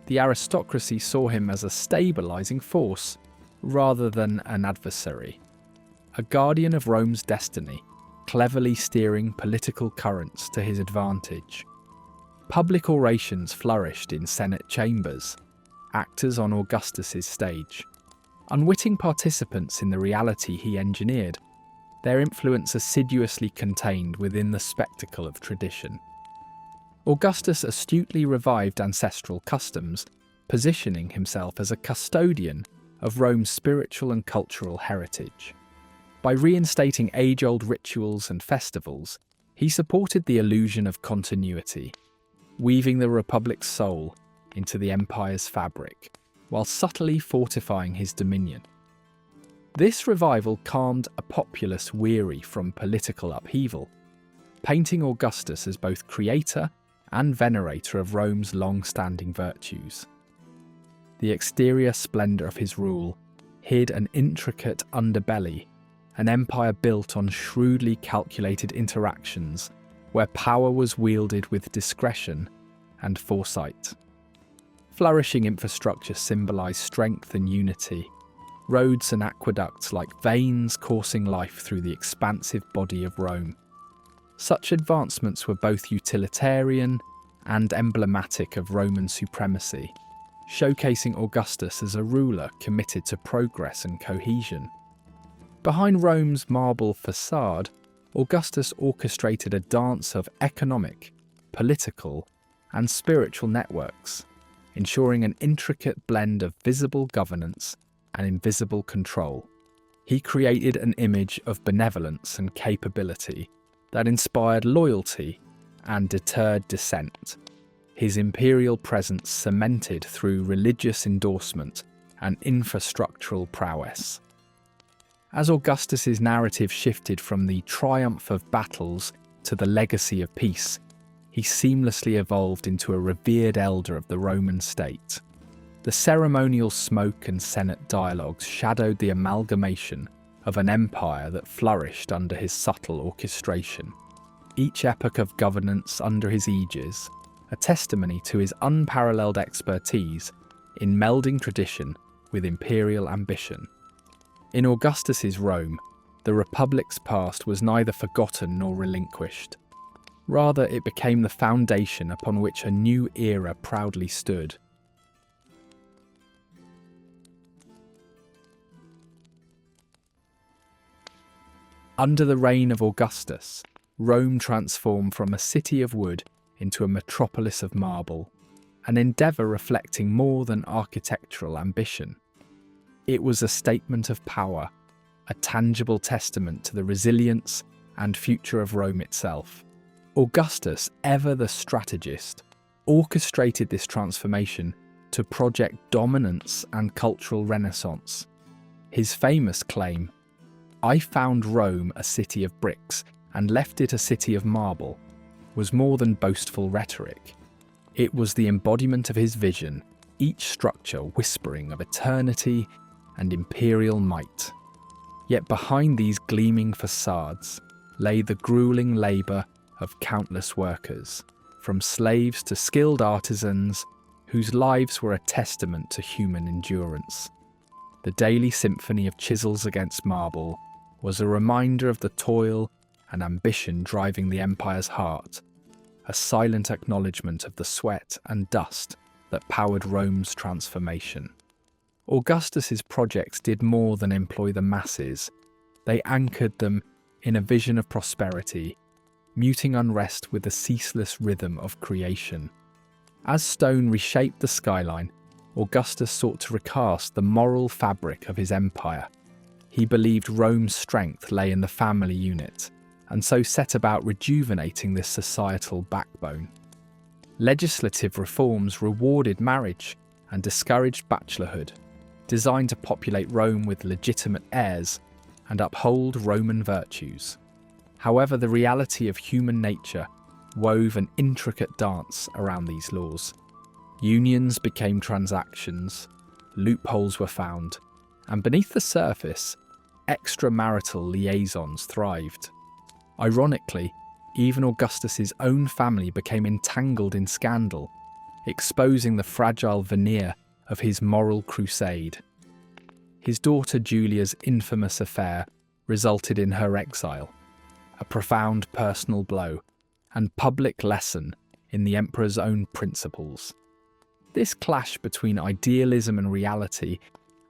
Speaker 1: The aristocracy saw him as a stabilising force, rather than an adversary. A guardian of Rome's destiny, cleverly steering political currents to his advantage. Public orations flourished in Senate chambers, actors on Augustus's stage. Unwitting participants in the reality he engineered, their influence assiduously contained within the spectacle of tradition. Augustus astutely revived ancestral customs, positioning himself as a custodian of Rome's spiritual and cultural heritage. By reinstating age-old rituals and festivals, he supported the illusion of continuity, weaving the Republic's soul into the empire's fabric, while subtly fortifying his dominion. This revival calmed a populace weary from political upheaval, painting Augustus as both creator and venerator of Rome's long-standing virtues. The exterior splendour of his rule hid an intricate underbelly, an empire built on shrewdly calculated interactions where power was wielded with discretion and foresight. Flourishing infrastructure symbolised strength and unity, roads and aqueducts like veins coursing life through the expansive body of Rome. Such advancements were both utilitarian and emblematic of Roman supremacy, showcasing Augustus as a ruler committed to progress and cohesion. Behind Rome's marble facade, Augustus orchestrated a dance of economic, political, and spiritual networks, ensuring an intricate blend of visible governance and invisible control. He created an image of benevolence and capability that inspired loyalty and deterred dissent, his imperial presence cemented through religious endorsement and infrastructural prowess. As Augustus's narrative shifted from the triumph of battles to the legacy of peace, he seamlessly evolved into a revered elder of the Roman state. The ceremonial smoke and Senate dialogues shadowed the amalgamation of an empire that flourished under his subtle orchestration. Each epoch of governance under his aegis, a testimony to his unparalleled expertise in melding tradition with imperial ambition. In Augustus's Rome, the Republic's past was neither forgotten nor relinquished. Rather, it became the foundation upon which a new era proudly stood. Under the reign of Augustus, Rome transformed from a city of wood into a metropolis of marble, an endeavour reflecting more than architectural ambition. It was a statement of power, a tangible testament to the resilience and future of Rome itself. Augustus, ever the strategist, orchestrated this transformation to project dominance and cultural renaissance. His famous claim, "I found Rome a city of bricks and left it a city of marble," was more than boastful rhetoric. It was the embodiment of his vision, each structure whispering of eternity and imperial might. Yet behind these gleaming facades lay the grueling labour of countless workers, from slaves to skilled artisans, whose lives were a testament to human endurance. The daily symphony of chisels against marble was a reminder of the toil and ambition driving the empire's heart, a silent acknowledgement of the sweat and dust that powered Rome's transformation. Augustus's projects did more than employ the masses. They anchored them in a vision of prosperity, muting unrest with the ceaseless rhythm of creation. As stone reshaped the skyline, Augustus sought to recast the moral fabric of his empire. He believed Rome's strength lay in the family unit, and so set about rejuvenating this societal backbone. Legislative reforms rewarded marriage and discouraged bachelorhood, designed to populate Rome with legitimate heirs and uphold Roman virtues. However, the reality of human nature wove an intricate dance around these laws. Unions became transactions, loopholes were found, and beneath the surface, extramarital liaisons thrived. Ironically, even Augustus's own family became entangled in scandal, exposing the fragile veneer of his moral crusade. His daughter Julia's infamous affair resulted in her exile, a profound personal blow and public lesson in the emperor's own principles. This clash between idealism and reality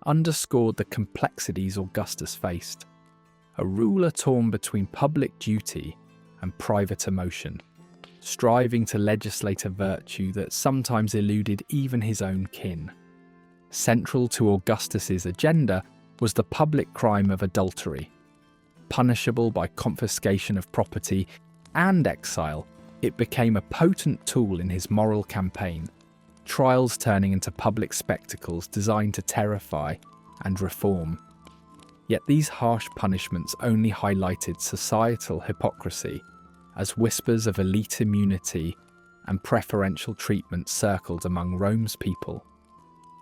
Speaker 1: underscored the complexities Augustus faced, a ruler torn between public duty and private emotion, striving to legislate a virtue that sometimes eluded even his own kin. Central to Augustus's agenda was the public crime of adultery. Punishable by confiscation of property and exile, it became a potent tool in his moral campaign, trials turning into public spectacles designed to terrify and reform. Yet these harsh punishments only highlighted societal hypocrisy, as whispers of elite immunity and preferential treatment circled among Rome's people.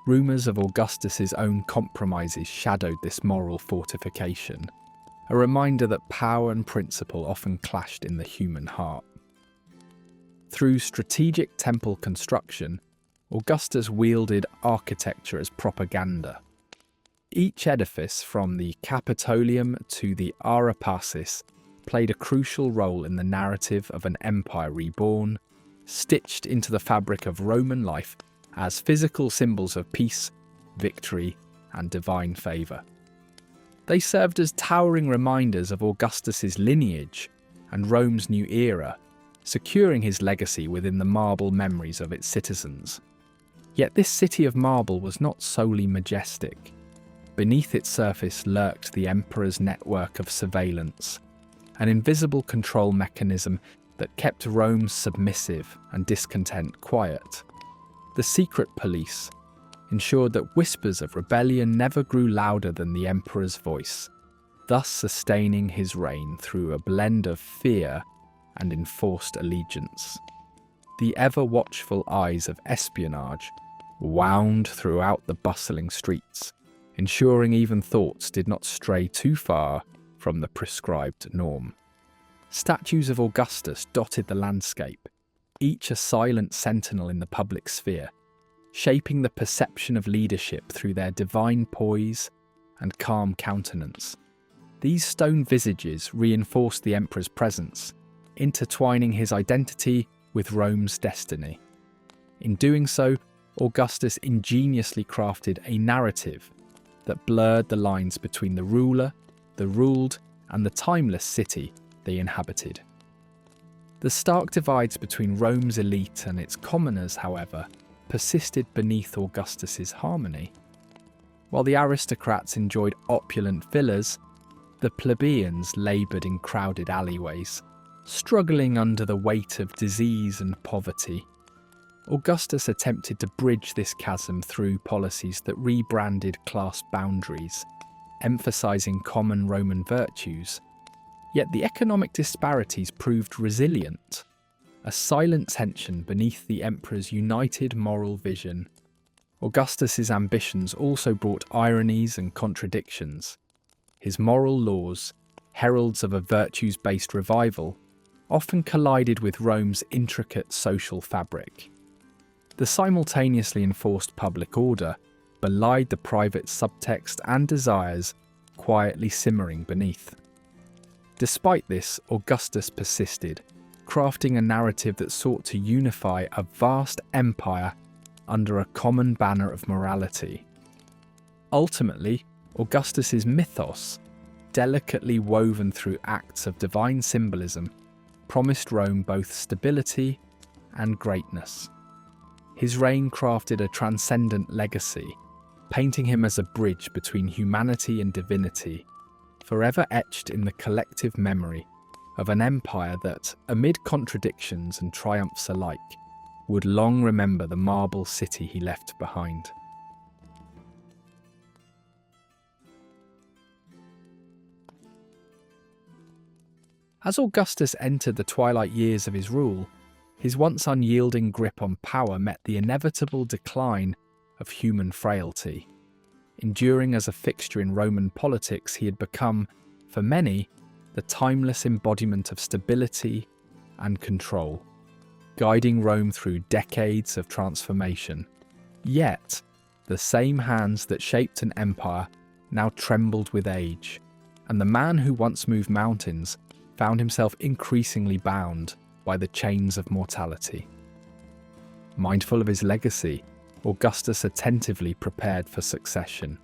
Speaker 1: Rumours of Augustus's own compromises shadowed this moral fortification, a reminder that power and principle often clashed in the human heart. Through strategic temple construction, Augustus wielded architecture as propaganda. Each edifice, from the Capitolium to the Areopagus, played a crucial role in the narrative of an empire reborn, stitched into the fabric of Roman life as physical symbols of peace, victory, and divine favour. They served as towering reminders of Augustus's lineage and Rome's new era, securing his legacy within the marble memories of its citizens. Yet this city of marble was not solely majestic. Beneath its surface lurked the emperor's network of surveillance, an invisible control mechanism that kept Rome's submissive and discontent quiet. The secret police ensured that whispers of rebellion never grew louder than the emperor's voice, thus sustaining his reign through a blend of fear and enforced allegiance. The ever-watchful eyes of espionage wound throughout the bustling streets, ensuring even thoughts did not stray too far from the prescribed norm. Statues of Augustus dotted the landscape, each a silent sentinel in the public sphere, shaping the perception of leadership through their divine poise and calm countenance. These stone visages reinforced the emperor's presence, intertwining his identity with Rome's destiny. In doing so, Augustus ingeniously crafted a narrative that blurred the lines between the ruler, the ruled, and the timeless city they inhabited. The stark divides between Rome's elite and its commoners, however, persisted beneath Augustus's harmony. While the aristocrats enjoyed opulent villas, the plebeians laboured in crowded alleyways, struggling under the weight of disease and poverty. Augustus attempted to bridge this chasm through policies that rebranded class boundaries, emphasising common Roman virtues. Yet the economic disparities proved resilient, a silent tension beneath the emperor's united moral vision. Augustus's ambitions also brought ironies and contradictions. His moral laws, heralds of a virtues-based revival, often collided with Rome's intricate social fabric. The simultaneously enforced public order belied the private subtext and desires quietly simmering beneath. Despite this, Augustus persisted, crafting a narrative that sought to unify a vast empire under a common banner of morality. Ultimately, Augustus's mythos, delicately woven through acts of divine symbolism, promised Rome both stability and greatness. His reign crafted a transcendent legacy, painting him as a bridge between humanity and divinity, forever etched in the collective memory of an empire that, amid contradictions and triumphs alike, would long remember the marble city he left behind. As Augustus entered the twilight years of his rule, his once unyielding grip on power met the inevitable decline of human frailty. Enduring as a fixture in Roman politics, he had become, for many, the timeless embodiment of stability and control, guiding Rome through decades of transformation. Yet, the same hands that shaped an empire now trembled with age, and the man who once moved mountains found himself increasingly bound by the chains of mortality. Mindful of his legacy, Augustus attentively prepared for succession,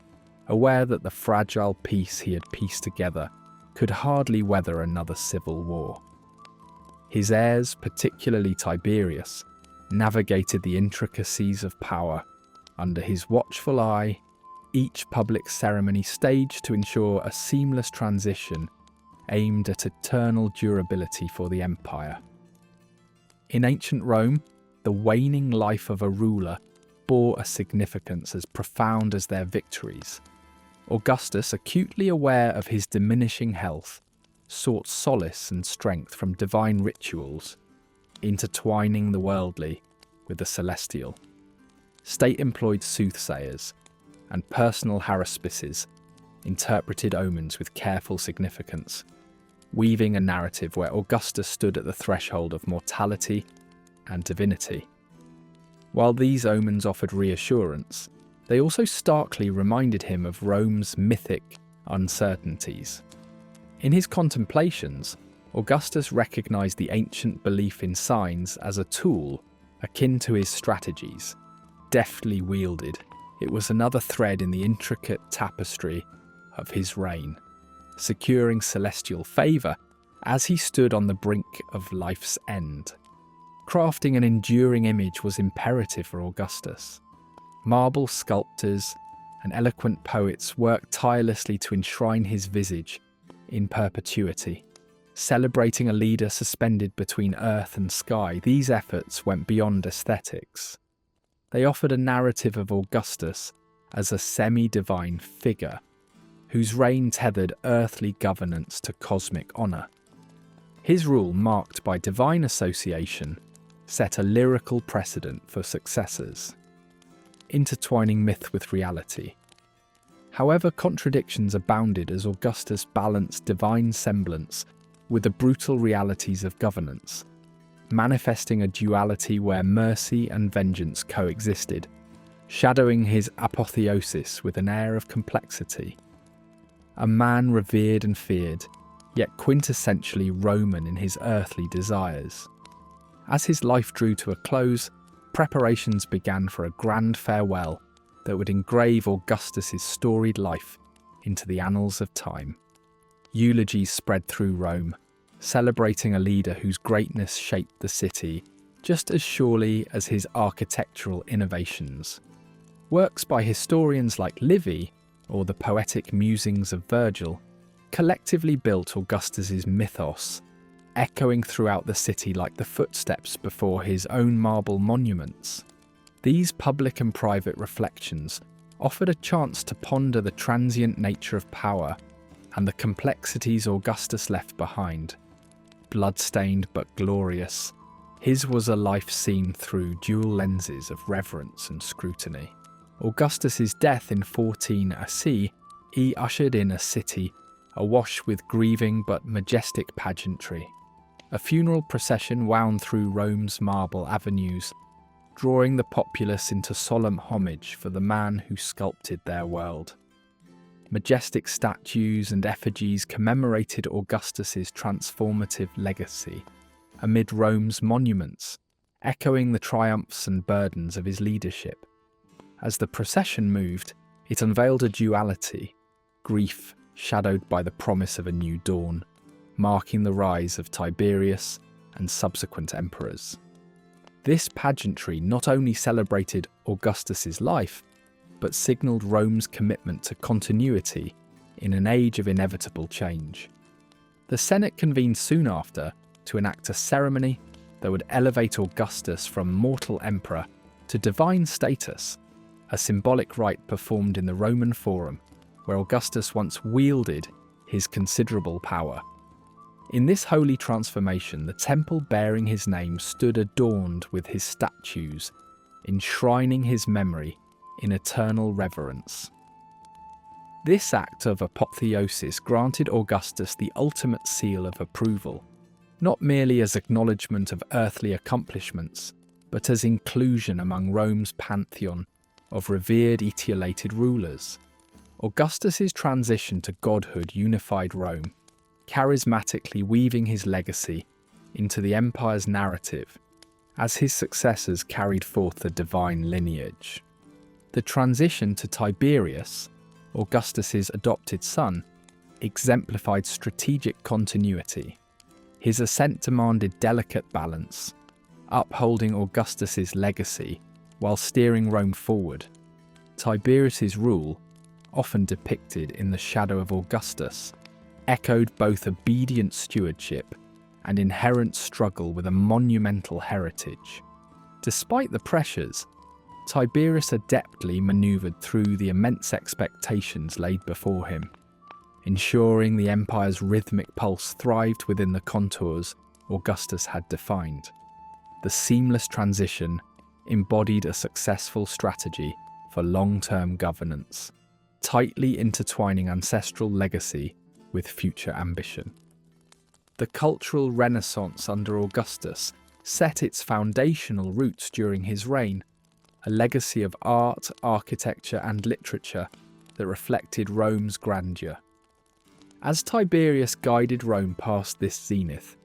Speaker 1: aware that the fragile peace he had pieced together could hardly weather another civil war. His heirs, particularly Tiberius, navigated the intricacies of power under his watchful eye, each public ceremony staged to ensure a seamless transition aimed at eternal durability for the empire. In ancient Rome, the waning life of a ruler bore a significance as profound as their victories. Augustus, acutely aware of his diminishing health, sought solace and strength from divine rituals, intertwining the worldly with the celestial. State-employed soothsayers and personal haruspices interpreted omens with careful significance, weaving a narrative where Augustus stood at the threshold of mortality and divinity. While these omens offered reassurance, they also starkly reminded him of Rome's mythic uncertainties. In his contemplations, Augustus recognized the ancient belief in signs as a tool akin to his strategies. Deftly wielded, it was another thread in the intricate tapestry of his reign, securing celestial favour as he stood on the brink of life's end. Crafting an enduring image was imperative for Augustus. Marble sculptors and eloquent poets worked tirelessly to enshrine his visage in perpetuity. Celebrating a leader suspended between earth and sky, these efforts went beyond aesthetics. They offered a narrative of Augustus as a semi-divine figure, whose reign tethered earthly governance to cosmic honour. His rule, marked by divine association, set a lyrical precedent for successors, intertwining myth with reality. However, contradictions abounded as Augustus balanced divine semblance with the brutal realities of governance, manifesting a duality where mercy and vengeance coexisted, shadowing his apotheosis with an air of complexity. A man revered and feared, yet quintessentially Roman in his earthly desires. As his life drew to a close, preparations began for a grand farewell that would engrave Augustus's storied life into the annals of time. Eulogies spread through Rome, celebrating a leader whose greatness shaped the city just as surely as his architectural innovations. Works by historians like Livy or the poetic musings of Virgil collectively built Augustus's mythos, echoing throughout the city like the footsteps before his own marble monuments. These public and private reflections offered a chance to ponder the transient nature of power and the complexities Augustus left behind. Blood-stained but glorious, his was a life seen through dual lenses of reverence and scrutiny. Augustus's death in 14 AC ushered in a city awash with grieving but majestic pageantry. A funeral procession wound through Rome's marble avenues, drawing the populace into solemn homage for the man who sculpted their world. Majestic statues and effigies commemorated Augustus's transformative legacy amid Rome's monuments, echoing the triumphs and burdens of his leadership. As the procession moved, it unveiled a duality, grief shadowed by the promise of a new dawn, marking the rise of Tiberius and subsequent emperors. This pageantry not only celebrated Augustus's life, but signalled Rome's commitment to continuity in an age of inevitable change. The Senate convened soon after to enact a ceremony that would elevate Augustus from mortal emperor to divine status, a symbolic rite performed in the Roman Forum, where Augustus once wielded his considerable power. In this holy transformation, the temple bearing his name stood adorned with his statues, enshrining his memory in eternal reverence. This act of apotheosis granted Augustus the ultimate seal of approval, not merely as acknowledgement of earthly accomplishments, but as inclusion among Rome's pantheon of revered etiolated rulers. Augustus's transition to godhood unified Rome, charismatically weaving his legacy into the empire's narrative as his successors carried forth the divine lineage. The transition to Tiberius, Augustus's adopted son, exemplified strategic continuity. His ascent demanded delicate balance, upholding Augustus's legacy while steering Rome forward. Tiberius's rule, often depicted in the shadow of Augustus, echoed both obedient stewardship and inherent struggle with a monumental heritage. Despite the pressures, Tiberius adeptly manoeuvred through the immense expectations laid before him, ensuring the empire's rhythmic pulse thrived within the contours Augustus had defined. The seamless transition embodied a successful strategy for long-term governance, tightly intertwining ancestral legacy with future ambition. The cultural renaissance under Augustus set its foundational roots during his reign, a legacy of art, architecture, and literature that reflected Rome's grandeur. As Tiberius guided Rome past this zenith,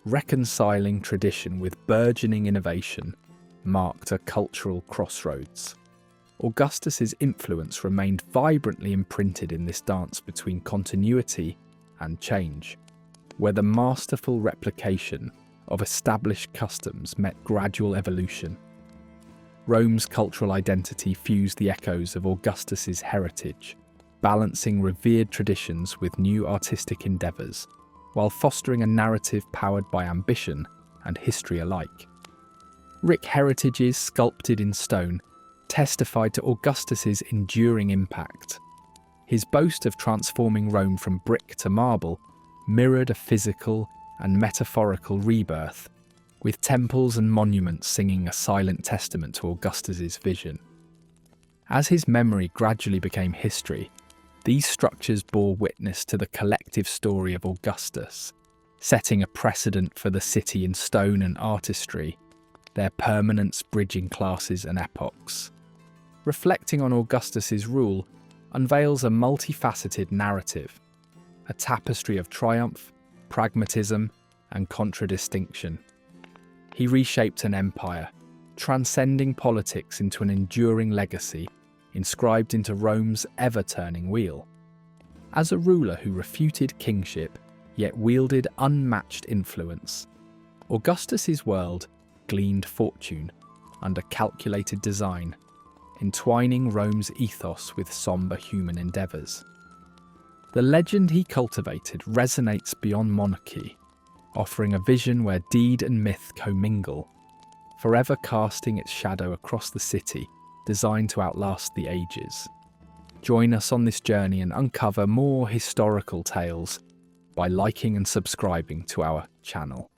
Speaker 1: reconciling tradition with burgeoning innovation marked a cultural crossroads. Augustus's influence remained vibrantly imprinted in this dance between continuity and change, where the masterful replication of established customs met gradual evolution. Rome's cultural identity fused the echoes of Augustus's heritage, balancing revered traditions with new artistic endeavours, while fostering a narrative powered by ambition and history alike. Rich heritages sculpted in stone testified to Augustus's enduring impact. His boast of transforming Rome from brick to marble mirrored a physical and metaphorical rebirth, with temples and monuments singing a silent testament to Augustus's vision. As his memory gradually became history, these structures bore witness to the collective story of Augustus, setting a precedent for the city in stone and artistry, their permanence bridging classes and epochs. Reflecting on Augustus's rule unveils a multifaceted narrative, a tapestry of triumph, pragmatism, and contradistinction. He reshaped an empire, transcending politics into an enduring legacy inscribed into Rome's ever-turning wheel. As a ruler who refuted kingship yet wielded unmatched influence, Augustus's world gleaned fortune under calculated design, entwining Rome's ethos with sombre human endeavours. The legend he cultivated resonates beyond monarchy, offering a vision where deed and myth commingle, forever casting its shadow across the city designed to outlast the ages. Join us on this journey and uncover more historical tales by liking and subscribing to our channel.